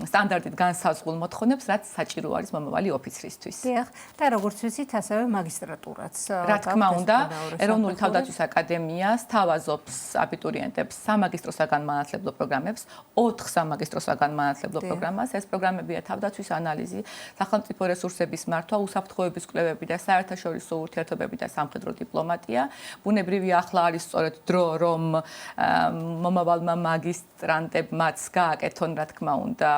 სტანდარტით განსაზღვრულ მოთხოვნებს, რაც საჭირო არის მომავალი ოფიცრისთვის.
დიახ, და როგორც ვიცით, ასევე მაგისტრატურაც.
რა თქმა უნდა, ეროვნული თავდაცვის აკადემია სთავაზობს აბიტურიენტებს სამაგისტრო საგანმანათლებლო პროგრამებს, 4 სამაგისტრო საგანმანათლებლო პროგრამას. ეს პროგრამებია თავდაცვის ანალიზი, სახელმწიფო რესურსების მართვა, უსაფრთხოების კვლევები და საერთაშორისო ურთიერთობები და სამხედრო დიპლომატია. ბუნებრივია, ახლა არის სწორედ დრო, რომ მომავალმა მაგისტრანტებმაც გააკეთონ, რა თქმა უნდა,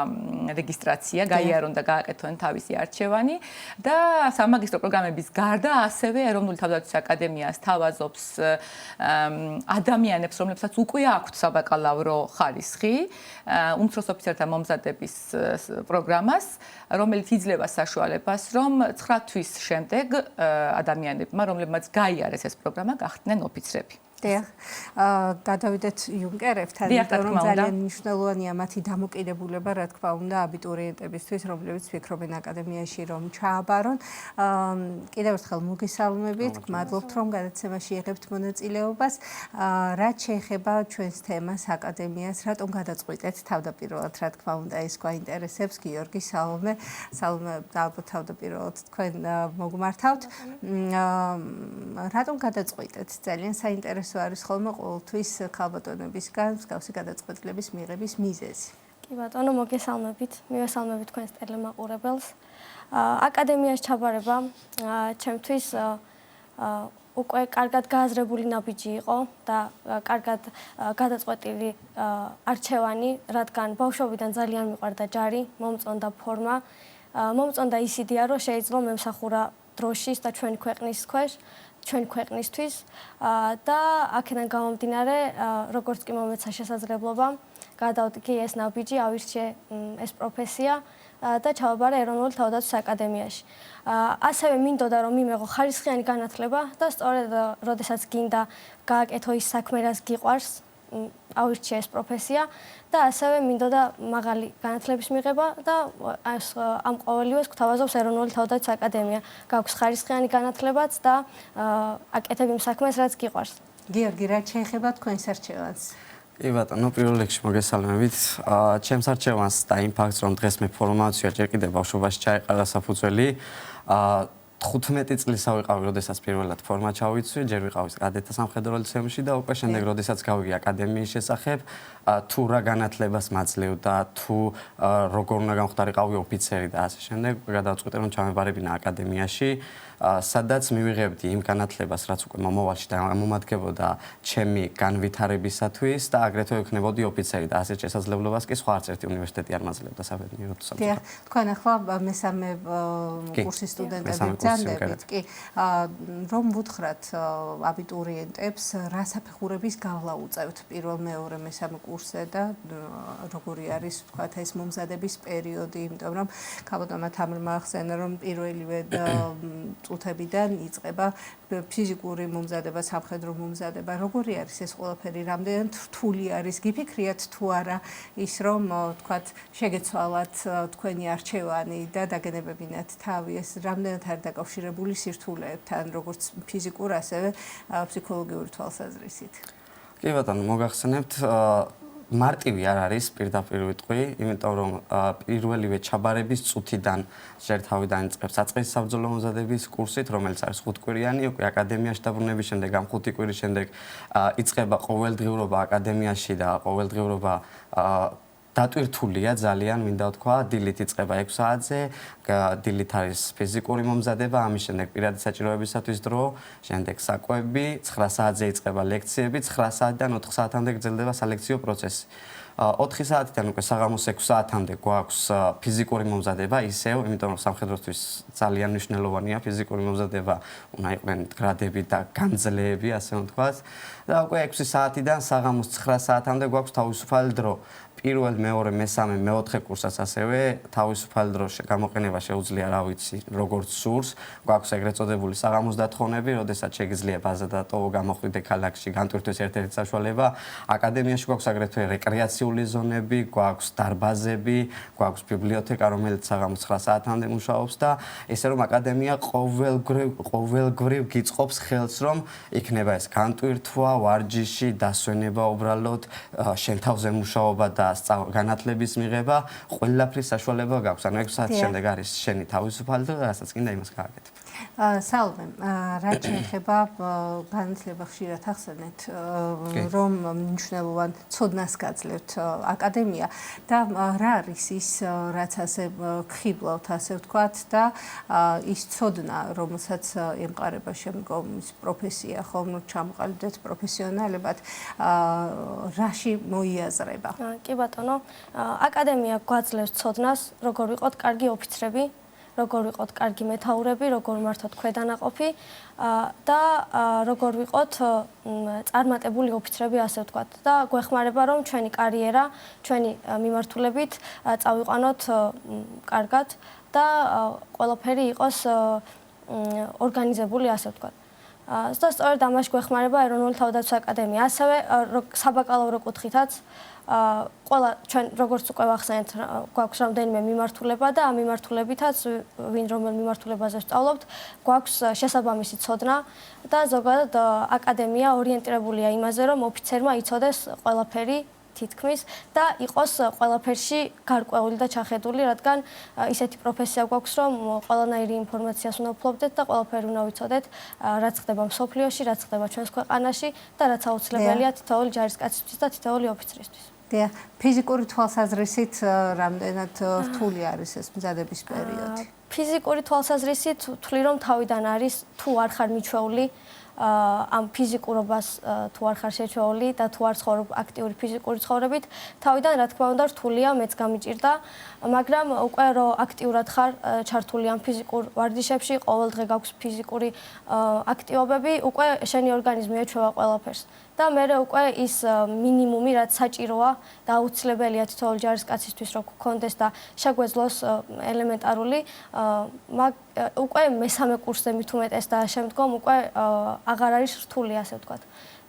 რეგისტრაცია, გაიარონ და გააკეთონ თავისი არჩევანი და სამაგისტრო პროგრამების გარდა ასევე ეროვნული თავდაცვის აკადემია სთავაზობს ადამიანებს, რომლებსაც უკვე აქვთ საბაკალავრო ხარისხი, უმცროს ოფიცერთა მომზადების პროგრამას, რომელიც იძლევა საშუალებას, რომ 9 თვის შემდეგ ადამიანებმა, რომლებმაც გაიარეს ეს პროგრამა, გახდნენ ოფიცრები.
დიახ, გადავიდეთ იუნკერებთან, იმიტომ რომ ძალიან მნიშვნელოვანია მათი დამოკიდებულება, რა თქმა უნდა, აბიტურიენტებისთვის, რომლებიც ფიქრობენ აკადემიაში რომ ჩააბარონ. კიდევ ერთხელ მოგესალმებით, გმადლობთ რომ გადაცემაში იღებთ მონაწილეობას. რაც შეეხება ჩვენს თემას აკადემიას, რატომ გადაწყვიტეთ თავდაპირველად, რა თქმა უნდა, ეს გვაინტერესებს, გიორგი, სალომე, ალბათ თავდაპირველად თქვენ მოგმართავთ. რატომ გადაწყვიტეთ? ძალიან საინტერესო არის ხოლმე ყოველთვის ქალბატონებისგან მსგავსი გადაწყვეტილების მიღების მიზეზი.
კი ბატონო, მოგესალმებით. მივესალმებით თქვენს ტელემაყურებელს. აკადემიაში ჩაბარება ჩემთვის უკვე კარგად გააზრებული ნაბიჯი იყო და კარგად გადაწყვეტილი არჩევანი, რადგან ბავშვობიდან ძალიან მიყვარდა ჯარი, მომწონდა ფორმა, მომწონდა ის იდეა, რომ შეიძლება მემსახურა დროშის და ჩვენი ქვეყნის ქვეშ, ჩვენი ქვეყნისთვის და აქედან გამომდინარე, როგორც კი მომეცა შესაძლებლობა, გადავდგე ეს ნაბიჯი, ავირჩიე ეს პროფესია და ჩავაბარე ეროვნული თავდაცვის აკადემიაში. ასევე მინდოდა რომ მიმეღო ხარისხიანი განათლება და სწორედ როდესაც გინდა გააკეთო ის საქმე, რაც გიყვარს, ავირჩიე ეს პროფესია და ასევე მინდოდა მაღალი განათლების მიღება და ამ ყოველივეს გვთავაზობს ეროვნული თავდაცვის აკადემია. გაქვს ხარისხიანი განათლებაც და აკეთებ იმ საქმეს, რაც გიყვარს.
გიორგი, რა შეეხება თქვენს არჩევანს?
კი ბატონო, პირველ რიგში მოგესალმებით. ჩემს არჩევანს და იმ ფაქტს, რომ დღეს მე ფორმაცია ჯერ კიდევ ბავშვობაში ჩაეყარა საფუძველი, 15 წლის ავიყავი, როდესაც პირველად ფორმა ჩავიცვი, ჯერ ვიყავი კადეტთა სამხედრო ლიცეუმში და უკვე შემდეგ, როდესაც გავიგე აკადემიის შესახებ, თუ რა განათლებას მაძლევდა, თუ როგორ უნდა გამხდარიყავი ოფიცერი და ასე შემდეგ, გადავწყვიტე რომ ჩამებარებინა აკადემიაში, სადაც მივიღებდი იმ განათლებას, რაც უკვე მომავალში დამომადგებოდა ჩემი განვითარებისათვის და აგრეთვე ვიქნებოდი ოფიცერი და ასეთ შესაძლებლობას კი სხვა არც ერთი უნივერსიტეტი არ მაძლევდა საბედნიეროდ.
დიახ, თქვენ ახლა მესამე კურსის სტუდენტები ძანდებით კი, რომ ვუთხრათ აბიტურიენტებს, რა საფეხურების გავლა უწევთ პირველ, მეორე, მესამე კურსზე და როგორი არის ვთქვათ ეს მომზადების პერიოდი, იმიტომ რომ ქალბატონმა თამრმა ახსენა, რომ პირველივე წუთებიდან იწყება ფიზიკური მომზადება, სამხედრო მომზადება. როგორი არის ეს ყველაფერი? რამდენად რთული არის? გიფიქრიათ თუ არა ის, რომ ვთქვათ, შეგეცვალათ თქვენი არჩევანი და დაგენებებინათ თავი, ეს რამდენად არის დაკავშირებული სირთულეებთან, როგორც ფიზიკურ, ასევე ფსიქოლოგიური თვალსაზრისით?
კი ბატონო, მოგახსენებთ, მარტივი არ არის პირდაპირ ვიტყვი, იმიტომ რომ პირველივე ჩაბარების წუთიდან ჯერ თავიდან იწყებს საწყის საბრძოლო მომზადების კურსით, რომელიც არის 5 კვირიანი, უკვე აკადემიაში დაბრუნების შემდეგ, ამ 5 კვირის შემდეგ იწყება ყოველდღიურობა აკადემიაში და ყოველდღიურობა დატვირთულია ძალიან, მინდა ვთქვა, დილით იწყება 6 საათზე, დილით არის ფიზიკური მომზადება, ამის შემდეგ პირადი საჭიროებისათვის დრო, შემდეგ საკვები, 9 საათზე იწყება ლექციები, 9 საათიდან 4 საათამდე გრძელდება სალექციო პროცესი. 4 საათიდან უკვე საღამოს 6 საათამდე გვაქვს ფიზიკური მომზადება, ისევ, იმიტომ რომ სამხედროსთვის ძალიან მნიშვნელოვანია ფიზიკური მომზადება, უნდა იყვნენ გრადები და განძლეები, ასე ვთქვათ. და უკვე 6 საათიდან საღამოს 9 საათამდე გვაქვს თავისუფალი დრო. პირველ, მეორე, მესამე, მეოთხე კურსაც ასევე თავისუფალი დრო გამოყენება შეუძლია, რა ვიცი, როგორც სურს. გვაქვს ეგრეთ წოდებული საღამოს დათხოვნები, როდესაც შეგიძლია ბაზა დატოვო, გამოხვიდე ქალაქში, განტვირთვის ერთ-ერთი საშუალება. აკადემიაში გვაქვს აგრეთვე რეკრეაციული ზონები, გვაქვს დარბაზები, გვაქვს ბიბლიოთეკა, რომელიც საღამოს 9 საათამდე მუშაობს და ესე რომ აკადემია ყოველგვრივ გიწყობს ხელს, რომ იქნება ეს განტვირთვა, ვარჯიში, დასვენება უბრალოდ, შენ თავზე მუშაობა და განათლების მიღება, ყველაფრის საშუალება გაქვს. ანუ 6 საათის შემდეგ არის შენი თავისუფალი და რასაც კიდე იმას გააკეთებ.
სალმე, რა შეეხება განათლება ხშირად ახსენეთ, რომ მნიშვნელოვან ცოდნას გაძლევთ აკადემია და რა არის ის, რაც ასე გხიბლავთ, ასე ვთქვათ და ის ცოდნა, რომელსაც ემყარება შემდგომ ის პროფესია, ხომ ჩამოყალიბდეთ პროფესიონალებად, რაში მოიაზრება?
კი ბატონო, აკადემია გვაძლევს ცოდნას, როგორ ვიყოთ კარგი ოფიცრები, როგორ ვიყოთ კარგი მეთაურები, როგორ მართოთ ქვედანაყოფი და როგორ ვიყოთ წარმატებული ოფიცრები, ასე ვთქვათ. და გვეხმარება, რომ ჩვენი კარიერა, ჩვენი მიმართულებით წავიყვანოთ კარგად და ყველაფერი იყოს ორგანიზებული, ასე ვთქვათ. და სწორედ ამაში გვეხმარება ეროვნული თავდაცვის აკადემია. ასევე საბაკალავრო კუთხითაც ყველა ჩვენ როგორც უკვე ვახსენეთ, გვაქვს რამდენიმე მიმართულება და ამ მიმართულებითაც ვინ რომელ მიმართულებაზე ვსწავლობთ, გვაქვს შესაბამისი ცოდნა და ზოგადად აკადემია ორიენტირებულია იმაზე, რომ ოფიცერმა იცოდეს ყველაფერი თითქმის და იყოს ყველაფერში გარკვეული და ჩახედული, რადგან ისეთი პროფესია გვაქვს, რომ ყველანაირი ინფორმაციას უნდა ვფლობდეთ და ყველაფერი უნდა ვიცოდეთ, რაც ხდება მსოფლიოში, რაც ხდება ჩვენს ქვეყანაში და რაც აუცილებელია თითოეული ჯარისკაცისთვის და თითოეული ოფიცრისთვის.
დიახ, ფიზიკური თვალსაზრისით რამდენად რთული არის ეს მზადების პერიოდი?
ფიზიკური თვალსაზრისით ვთვლი, რომ თავიდან არის თუ არ ხარ მიჩვეული ამ ფიზიკურობას თუ არ ხარ შეჩვეული და თუ არ ცხოვრობ აქტიური ფიზიკური ცხოვრებით, თავიდან რა თქმა უნდა რთულია, მეც გამიჭირდა, მაგრამ უკვე რომ აქტიურად ხარ ჩართული ამ ფიზიკურ ვარჯიშებში, ყოველდღე გაქვს ფიზიკური აქტივობები, უკვე შენი ორგანიზმი ეჩვევა ყველაფერს. და მე უკვე ის მინიმუმი რაც საჭიროა და აუცილებელია თითოეულ ჯარისკაცისთვის რომ გქონდეს და შეგვეძლოს ელემენტარული უკვე მესამე კურსზე მით უმეტეს და შემდგომ უკვე აღარ არის რთული ასე ვთქვათ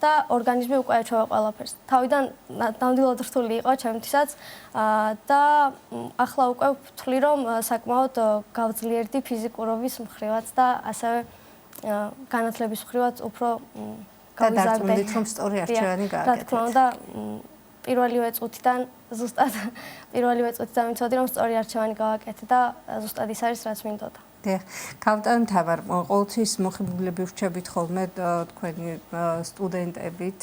და ორგანიზმი უკვე ეჩვევა ყველაფერს. თავიდან ნამდვილად რთული იყო ჩემთვისაც და ახლა უკვე ვთვლი რომ საკმაოდ გავძლიერდი ფიზიკურობის მხრივაც და ასევე განათლების მხრივაც უფრო
და დარწმუნდით რომ სწორი არჩევანი გააკეთეთ.
რა თქმა უნდა, პირველივე წუთიდან ზუსტად პირველივე წუთიდან ვიცოდი რომ სწორი არჩევანი გააკეთე და ზუსტად ის არის რაც მინდოდა.
დიახ, კაპიტან თამარ, ყოველთვის მოხიბლები ვრჩებით ხოლმე თქვენი სტუდენტებით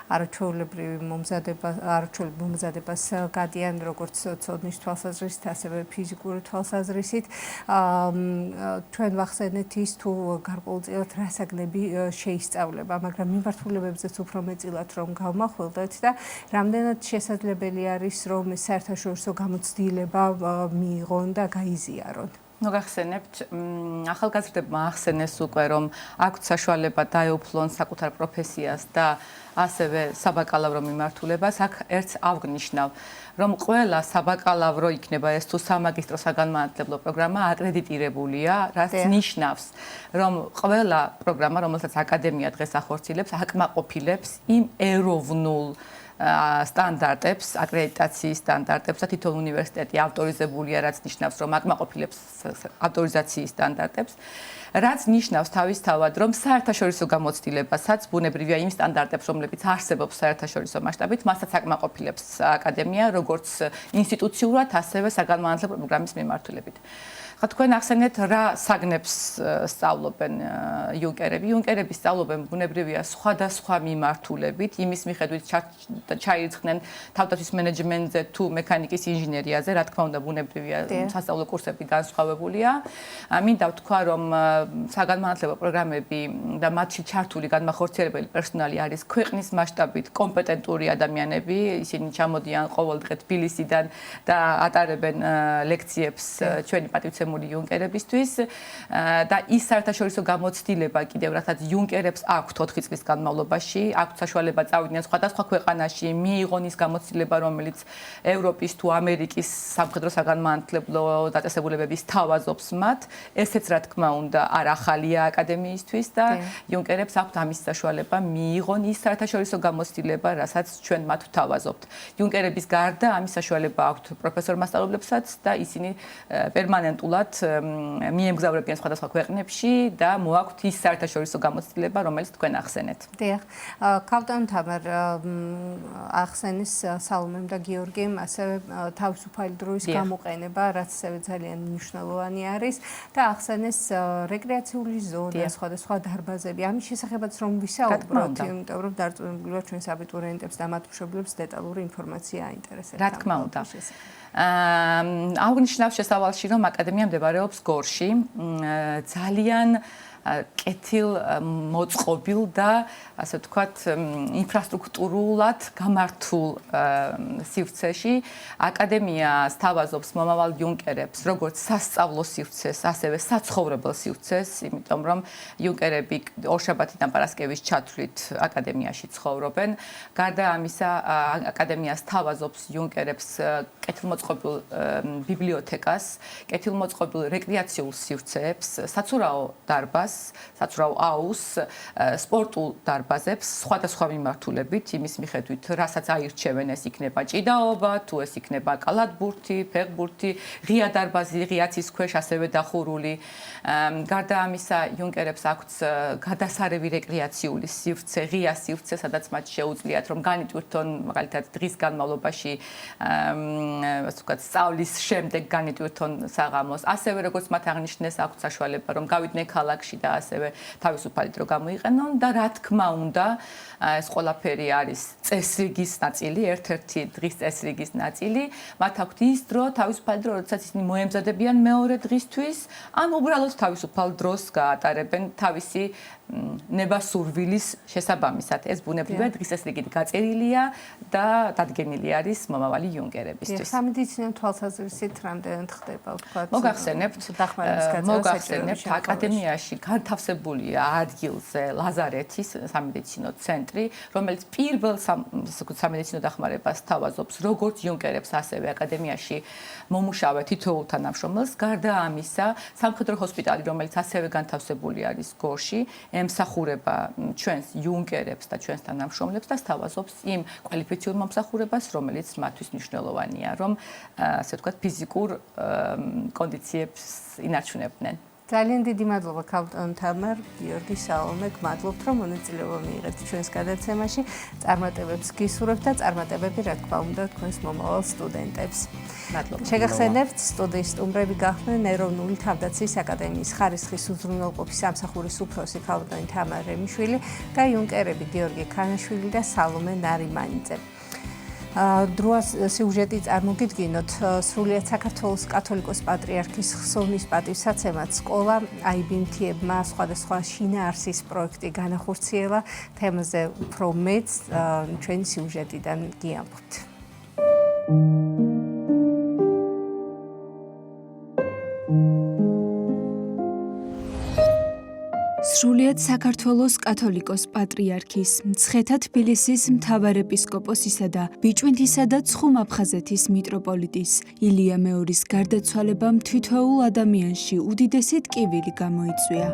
არაჩვეულებრივ მომზადებას გადიან როგორც ცოდნის თვალსაზრისით, ასევე ფიზიკური თვალსაზრისით. ჩვენ ვახსენეთ ის თუ გარკვეულწილად რა საგნები შეისწავლება, მაგრამ მიმართულებებზეც უფრო მეტილად რომ გავმახვილდეთ და რამდენად შესაძლებელი არის რომ საერთაშორისო გამოცდილება მიიღონ და გაიზიარონ.
მოგახსენებთ, ახალგაზრდებმა ახსენეს უკვე რომ აქვთ საშუალება დაეუფლონ საკუთარ პროფესიას და ასევე საბაკალავრო მიმართულებას, აქ ერთს ავგნიშნავ, რომ ყველა საბაკალავრო იქნება ეს თუ სამაგისტრო საგანმანათლებლო პროგრამა აკრედიტირებულია, რაც ნიშნავს, რომ ყველა პროგრამა, რომელსაც აკადემია დღეს ახორციელებს, აკმაყოფილებს იმ ეროვნულ სტანდარტებს, აკრედიტაციის სტანდარტებს და თითოეულ უნივერსიტეტი ავტორიზებულია, რაც ნიშნავს, რომ აკმაყოფილებს ავტორიზაციის სტანდარტებს, რაც ნიშნავს თავისთავად, რომ საერთაშორისო გამოცდილებასაც ბუნებრივია იმ სტანდარტებს, რომლებიც არსებობს საერთაშორისო მასშტაბით, მასაც აკმაყოფილებს აკადემია, როგორც ინსტიტუციურად, ასევე საგანმანათლებლო პროგრამის მიმართულებით. თქვენ ახსენეთ რა საგნებს სწავლობენ იუნკერები. იუნკერები სწავლობენ ბუნებრივია სხვადასხვა მიმართულებით, იმის მიხედვით ჩაირიცხნენ თავდაცვის მენეჯმენტზე თუ მექანიკის ინჟინერიაზე, რა თქმა უნდა ბუნებრივია სასწავლო კურსები განსხვავებულია. მინდა ვთქვა, რომ საგანმანათლებლო პროგრამები და მათში ჩართული განმახორციელებელი პერსონალი არის ქვეყნის მასშტაბით კომპეტენტური ადამიანები, ისინი ჩამოდიან ყოველდღე თბილისიდან და ატარებენ ლექციებს ჩვენი პატივცემული იუნკერებისთვის და ის საერთაშორისო გამოცდილება კიდევ რასაც იუნკერებს აქვთ 4 წლის განმავლობაში, აქვთ საშუალება წავიდნენ სხვადასხვა ქვეყანაში, მიიღონ ის გამოცდილება, რომელიც ევროპის თუ ამერიკის სამხედრო საგანმანათლებლო დაწესებულებების თავაზობს მათ. ესეც რა თქმა უნდა არ ახალია აკადემიისთვის და იუნკერებს აქვთ ამის საშუალება მიიღონ ის საერთაშორისო გამოცდილება, რასაც ჩვენ მათ ვთავაზობთ. იუნკერების გარდა ამის საშუალება აქვთ პროფესორ მასწავლებლებსაც და ისინი პერმანენტულად მიემგზავრებიან სხვადასხვა ქვეყნებში და მოაქვთ ის საერთაშორისო გამოცდილება, რომელიც თქვენ ახსენეთ.
დიახ, კაპიტან თამარ ახსენის სალომემ და გიორგიმ ასევე თავისუფალი დროის გამოყენება, რაც ძალიან მნიშვნელოვანი არის და ახსენეს რეკრეაციული ზონა, სხვადასხვა დარბაზები. ამის შესახებაც რომ ვისაუბროთ, იმიტომ რომ დარწმუნებულია ჩვენს აბიტურიენტებს და მათ მშობლებს დეტალური ინფორმაცია აინტერესებს.
რა თქმა უნდა. აღნიშნავ შესავალში, რომ აკადემია მდებარეობს გორში, ძალიან კეთილ მოწყობილ და ასე ვთქვათ ინფრასტრუქტურულად გამართულ სივრცეში აკადემია სთავაზობს მომავალ იუნკერებს როგორც სასწავლო სივრცეს, ასევე საცხოვრებელ სივრცეს, იმიტომ რომ იუნკერები ორშაბათიდან პარასკევის ჩათვლით აკადემიაში ცხოვრობენ. გარდა ამისა, აკადემია სთავაზობს იუნკერებს კეთილმოწყობილ ბიბლიოთეკას, კეთილმოწყობილ რეკრეაციულ სივრცეებს, საცურაო დარბაზს, საცურაო აუზს, სპორტულ დარბაზებს, სხვადასხვა მიმართულებით, იმის მიხედვით, რასაც აირჩევენ, ეს იქნება ჭიდაობა, თუ ეს იქნება კალათბურთი, ფეხბურთი, ღია დარბაზი, ღია ცის ქვეშ ასევე დახურული. გარდა ამისა, იუნკერებს აქვთ გადასარევი რეკრეაციული სივრცე, ღია სივრცე, სადაც მათ შეუძლიათ რომ განიტვირთონ, მაგალითად, დღის განმავლობაში ასე ვთქვათ, სწავლის შემდეგ განიტვირთონ საღამოს. ასევე როგორც მათ აღნიშნეს, აქვთ საშუალება რომ გავიდნენ ქალაქში და ასევე თავისუფალი დრო გამოიყენონ და რა თქმა უნდა ეს ყველაფერი არის წესრიგის ნაწილი, ერთ-ერთი დღის წესრიგის ნაწილი. მათ აქვთ ის დრო, თავისუფალი დრო, როდესაც ისინი მოემზადებიან მეორე დღისთვის, ან უბრალოდ თავისუფალ დროს გაატარებენ თავისი ნებასურვილის შესაბამისად. ეს ბუნებრივია დღის წესრიგით გაწერილია და დადგენილი არის მომავალი იუნკერებისთვის.
სამედიცინო თვალსაზრისით რამდენად ხდება, ვთქვათ,
მოგახსენებთ აკადემიაში განთავსებულია ადგილზე ლაზარეთის სამედიცინო ცენტრი, რომელიც პირველ სამედიცინო დახმარებას თავაზობს როგორც იუნკერებს, ასევე აკადემიაში მომუშავე თითოეულ თანამშრომელს. გარდა ამისა, სამხედრო ჰოსპიტალი, რომელიც ასევე განთავსებული არის გორში, ემსახურება ჩვენს იუნკერებს და ჩვენს თანამშრომლებს და სთავაზობს იმ კვალიფიციურ მომსახურებას, რომელიც მათთვის მნიშვნელოვანია, რომ ასე ვთქვათ, ფიზიკურ კონდიციებს ინარჩუნებდნენ.
ძალიან დიდი მადლობა ქალბატონ თამარ, გიორგი, სალომე, გმადლობთ, რომ მონაწილეობა მიიღეთ ჩვენს გადაცემაში. წარმატებებს გისურვებთ და წარმატებები, რა თქმა უნდა, თქვენს მომავალ სტუდენტებს.
მადლობა.
შეგახსენებთ, სტუდიის სტუმრები გახდნენ ეროვნული თავდაცვის აკადემიის ხარისხის უზრუნველყოფის სამსახურის უფროსი ქალბატონი თამარ რემიშვილი და იუნკერები გიორგი ქანაშვილი და სალომე ნარიმანიძე. დროას სიუჟეტი წარმოგიდგინოთ, სრულიად საქართველოს კათოლიკოს პატრიარქის ხსოვნის პატივსაცემად სკოლა აიბიმთიებმა სხვადასხვა შინაარსის პროექტი განახორციელა. თემაზე უფრო მეც ჩვენი სიუჟეტიდან გიამბობთ.
სრულიად საქართველოს კათოლიკოს პატრიარქის, მცხეთა თბილისის მთავარეპისკოპოსისა და ბიჭვინთისა და ცხუმ-აფხაზეთის მიტროპოლიტის ილია მეორის გარდაცვალებამ თითოეულ ადამიანში უდიდესი ტკივილი გამოიწვია.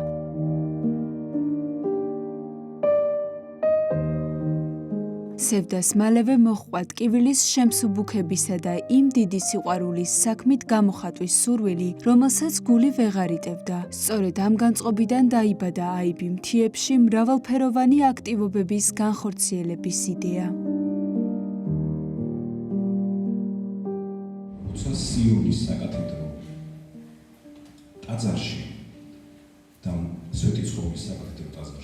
სევდას მალევე მოჰყვა ტკივილის შემსუბუქებისა და იმ დიდი სიყვარულის საქმით გამოხატვის სურვილი, რომელსაც გული ვეღარ იტევდა. სწორედ ამ განწყობიდან დაიბადა აიბიმთიებში მრავალფეროვანი აქტივობების განხორციელების იდეა.
როცა სიონის საკათედრო ტაძარში და სვეტიცხოვლის საკათედრო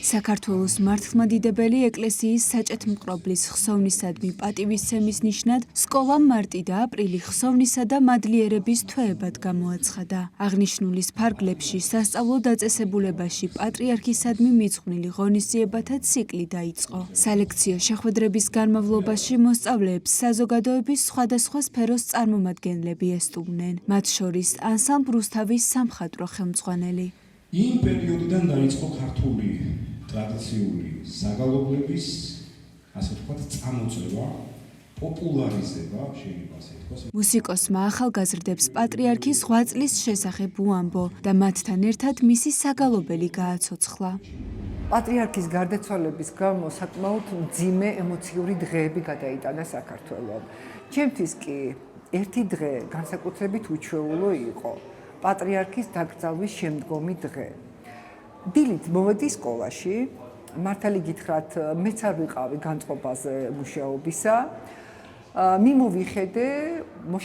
საქართველოს მართლმადიდებელი ეკლესიის საჭეთმყრობლის ხსოვნისადმი პატივისცემის ნიშნად სკოლა მარტი და აპრილი ხსოვნისა და მადლიერების თვეებად გამოაცხადა. აღნიშნულის ფარგლებში სასწავლო დაწესებულებაში პატრიარქისადმი მიძღვნილი ღონისძიებათა ციკლი დაიწყო. სალექციო შეხვედრების განმავლობაში მოსწავლეებს საზოგადოების სხვადასხვა სფეროს წარმომადგენლები ესტუმნენ, მათ შორის ანსამბლ რუსთავის სამხატვრო ხელმძღვანელი.
იმ პერიოდიდან დაიწყო ქართული ტრადიციული საგალობლების, ასე ვთქვათ, წამოწევა, პოპულარიზება, შეიძლება ასე ითქვას.
მუსიკოსმა ახალგაზრდებს პატრიარქის 8 წლის შესახებ უამბო და მათთან ერთად მისი საგალობელი გააცოცხლა.
პატრიარქის გარდაცვალების გამო საკმაოდ მძიმე ემოციური დღეები გადაიტანა საქართველოს. ჩემთვის კი ერთი დღე განსაკუთრებით უჩვეულო იყო. პატრიარქის დაკრძალვის შემდგომი დღე. დილით მოვედი სკოლაში, მართალი გითხრათ, მეც არ ვიყავი განწყობაზე მუშაობისა. მიმოვიხედე,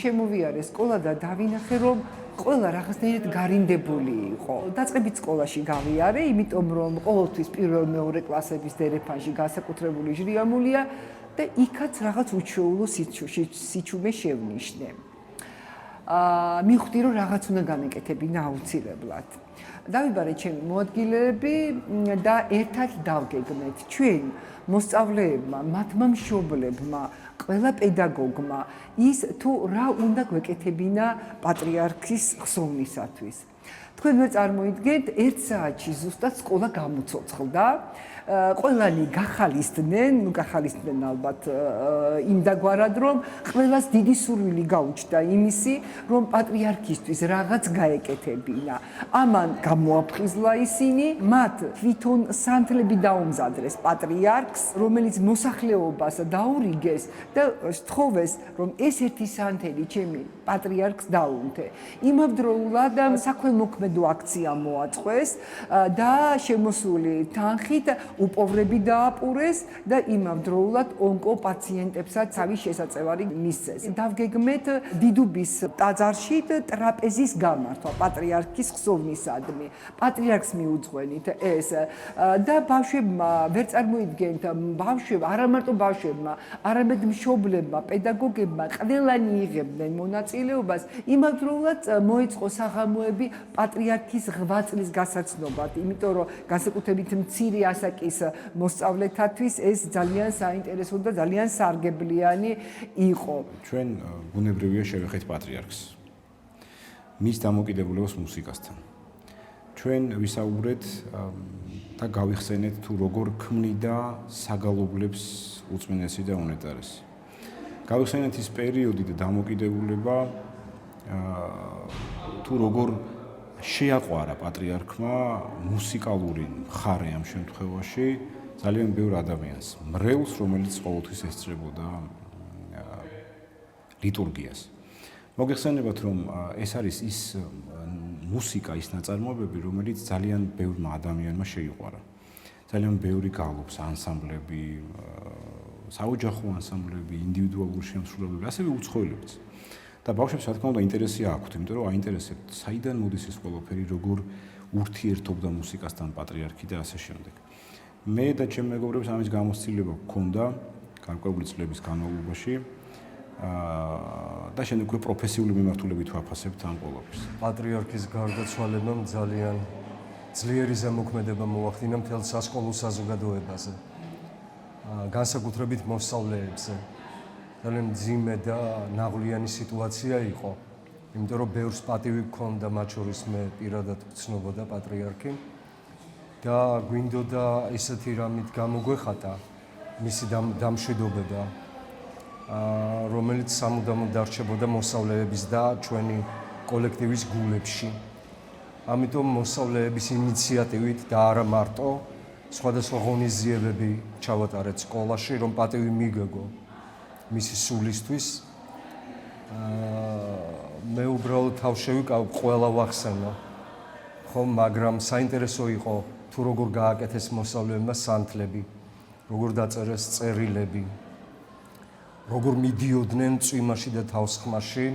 შემოვიარე სკოლა და დავინახე, რომ ყველა რაღაცნაირად გარინდებული იყო. დაწყებით სკოლაში გავიარე, იმიტომ რომ ყოველთვის პირველ-მეორე კლასების დერეფანში განსაკუთრებული ჟრიამულია და იქაც რაღაც უჩვეულო სიჩუმე შევნიშნე. მივხვდი, რომ რაღაც უნდა გამეკეთებინა აუცილებლად. დავიბარე ჩემი მოადგილეები და ერთად დავგეგმეთ ჩვენ მოსწავლეებმა, მათმა მშობლებმა, ყველა პედაგოგმა ის თუ რა უნდა გვეკეთებინა პატრიარქის ხსოვნისათვის. თქვენ ვერ წარმოიდგენთ, 1 საათში ზუსტად სკოლა გამოცოცხლდა. ყველანი გახალისდნენ ალბათ იმდაგვარად, რომ ყველას დიდი სურვილი გაუჩნდა იმისი, რომ პატრიარქისთვის რაღაც გაეკეთებინა. ამან გამოაფხიზლა ისინი, მათ თვითონ სანთლები დაუმზადრეს პატრიარქს, რომელიც მოსახლეობას დაურიგეს და სთხოვეს, რომ ეს ერთი სანთელი ჩემი პატრიარქს დაუნთე. იმავდროულად საქველმოქმედო აქცია მოაწყვეს და შემოსული თანხით უპოვრები დააპურეს და იმავდროულად ონკოპაციენტებსაც თავის შესაწევარი მისცეს. დავგეგმეთ დიდუბის ტაძარში ტრაპეზის გამართვა პატრიარქის ხსოვნისადმი. პატრიარქს მიუძღვენით ეს და ბავშვებმა ვერ წარმოიდგენთ არა მარტო ბავშვებმა, არამედ მშობლებმა, პედაგოგებმა ყველანი იღებდნენ მონაწილეობას. იმავდროულად მოეწყო საღამოები პატრიარქის 8 წლის გასაცნობად, იმიტომ რომ განსაკუთრებით მცირე ასაკის მოსწავლეთათვის ეს ძალიან საინტერესო და ძალიან სარგებლიანი იყო.
ჩვენ ბუნებრივია შევეხეთ პატრიარქს. მის დამოკიდებულებას მუსიკასთან. ჩვენ ვისაუბრეთ და გავიხსენეთ თუ როგორ ქმნიდა საგალობლებს უწმინდესი და უნეტარესი. გავიხსენეთ ის პერიოდი და დამოკიდებულება თუ როგორ შეაყვარა პატრიარქმა მუსიკალური მხარე ამ შემთხვევაში ძალიან ბევრ ადამიანს, მრევლს, რომელიც ყოველთვის ესწრებოდა ლიტურგიას. მოგეხსენებათ, რომ ეს არის ის მუსიკა, ის ნაწარმოებები, რომელიც ძალიან ბევრმა ადამიანმა შეიყვარა. ძალიან ბევრი გალობს ანსამბლები, საოჯახო ანსამბლები, ინდივიდუალური შემსრულებლები, ასევე უცხოელებიც. და ბავშვებს რა თქმა უნდა ინტერესი აქვთ, იმიტომ რომ აინტერესებთ, საიდან მოდის ეს ყველაფერი, როგორ ურთიერთობდა მუსიკასთან პატრიარქი და ასე შემდეგ. მე და ჩემი მეგობრებს ამის გამოცდილება გქონდა გარკვეული წლების განმავლობაში. და შემდეგ უკვე პროფესიული მიმართულებით ვაფასებთ ამ ყველაფერს.
პატრიარქის გარდაცვალებამ ძალიან ძლიერი ზემოქმედება მოახდინა მთელ სასკოლო საზოგადოებაზე. განსაკუთრებით მოსწავლეებზე. ძალიან მძიმე და ნაღვლიანი სიტუაცია იყო, იმიტომ რომ ბევრს პატივი ჰქონდა, მათ შორის მე პირადად ვცნობოდა პატრიარქი და გვინდოდა ისეთი რამით გამოგვეხატა მისი დამშვიდობება, რომელიც სამუდამოდ დარჩებოდა მოსწავლეების და ჩვენი კოლექტივის გულებში. ამიტომ მოსწავლეების ინიციატივით და არა მარტო სხვადასხვა ღონისძიებები ჩავატარეთ სკოლაში, რომ პატივი მიგეგო მისი სულისთვის. მე უბრალოდ თავშევიკავ ყველა ვახსენო, ხომ, მაგრამ საინტერესო იყო თუ როგორ გააკეთეს მოსწავლეებმა სანთლები, როგორ დაწერეს წერილები, როგორ მიდიოდნენ წვიმაში და თავსხმაში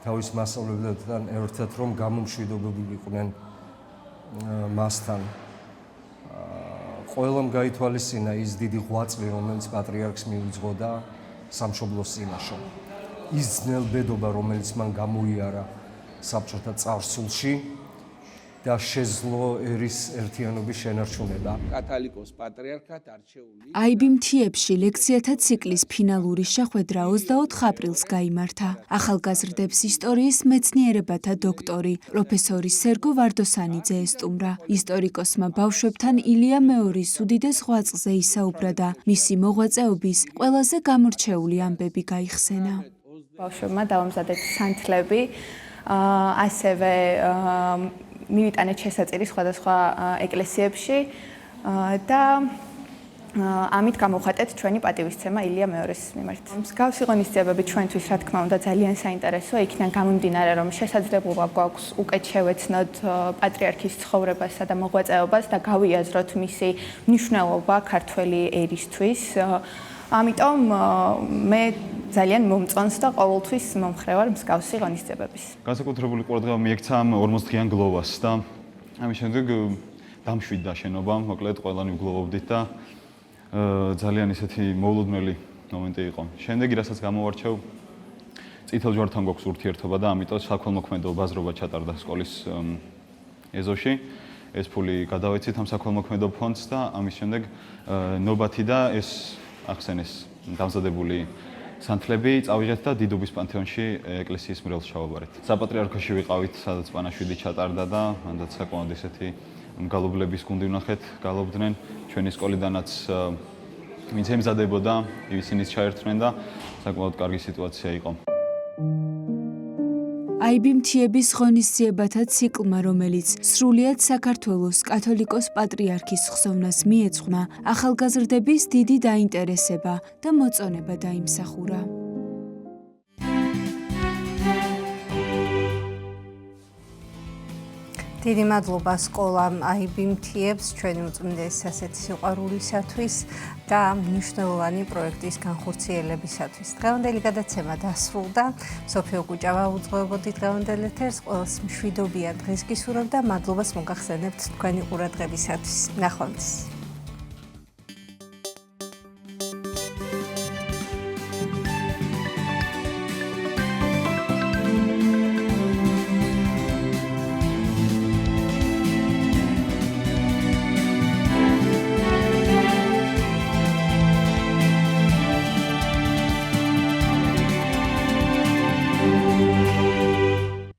თავის მასწავლებლებთან ერთად, რომ გამომშვიდობებულიყვნენ მასთან. ყველამ გაითვალისწინა ის დიდი ღვაწლი, რომელიც პატრიარქს მიუძღოდა სამშობლოს წინაშე. ის ძნელბედობა, რომელიც მან გამოიარა საბჭოთა წარსულში და შეძლო ერის ერთიანობის შენარჩუნება.
კათალიკოს პატრიარქად არჩეული.
IBMT-ებში ლექციათა ციკლის ფინალური შეხვედრა 24 აპრილს გაიმართა. ახალგაზრდებს ისტორიის მეცნიერებათა დოქტორი, პროფესორი სერგო ვარდოსანიძე ესტუმრა. ისტორიკოსმა ბავშვებთან ილია მეორის უდიდეს ღვაწლზე ისაუბრა და მისი მოღვაწეობის ყველაზე გამორჩეული ამბები გაიხსენა.
ბავშვებმა დავამზადეთ სანთლები, ასევე მივიტანეთ შესაწირი სხვადასხვა ეკლესიებში და ამით გამოვხატეთ ჩვენი პატივისცემა ილია მეორის მიმართ. მსგავსი ღონისძიებები ჩვენთვის რა თქმა უნდა ძალიან საინტერესოა, იქიდან გამომდინარე, რომ შესაძლებლობა გვაქვს უკეთ შევეცნოთ პატრიარქის ცხოვრებასა და მოღვაწეობას და გავიაზროთ მისი მნიშვნელობა ქართველი ერისთვის. ამიტომ მე ძალიან მომწონს და ყოველთვის მომხრევარ მსგავსი ღონისძიებების.
განსაკუთრებული ყურადღება მიექცა ამ 40-დღიან გლოვას და ამის შემდეგ დამშვიდდა შენობა, მოკლედ ყველანი ვგლოვობდით და ძალიან ისეთი მოულოდნელი მომენტი იყო. შემდეგ რასაც გამოვარჩევ, წითელ ჯვართან გვაქვს ურთიერთობა და ამიტომ საქველმოქმედო ბაზრობა ჩატარდა სკოლის ეზოში. ეს ფული გადავეცით ამ საქველმოქმედო ფონდს და ამის შემდეგ ნობათი და ეს ახსენეს დამზადებული სანთლები წავიღეთ და დიდუბის პანთეონში ეკლესიის მრევლს ჩავაბარეთ. საპატრიარქოში ვიყავით, სადაც პანაშვიდი ჩატარდა და მანდაც საკმაოდ ისეთი მგალობლების გუნდი ვნახეთ, გალობდნენ ჩვენი სკოლიდანაც ვინც ემზადებოდა, ისინიც ჩაერთვნენ და საკმაოდ კარგი სიტუაცია იყო.
IBMT-ების ღონისძიებათა ციკლმა, რომელიც სრულიად საქართველოს კათოლიკოს პატრიარქის ხსოვნას მიეძღვნა, ახალგაზრდების დიდი დაინტერესება და მოწონება დაიმსახურა.
დიდი მადლობა სკოლამ IBMTF-ს ჩვენი უწმინდესი ასეთი სიყვარულისათვის და მნიშვნელოვანი პროექტის განხორციელებისათვის. დღევანდელი გადაცემა დასრულდა. სოფიო კუჭავა უძღვებოდი დღევანდელ ეთერს. ყველას მშვიდობიან დღეს გისურვებთ და მადლობას მოგახსენებთ თქვენი ყურადღებისათვის. ნახვამდის.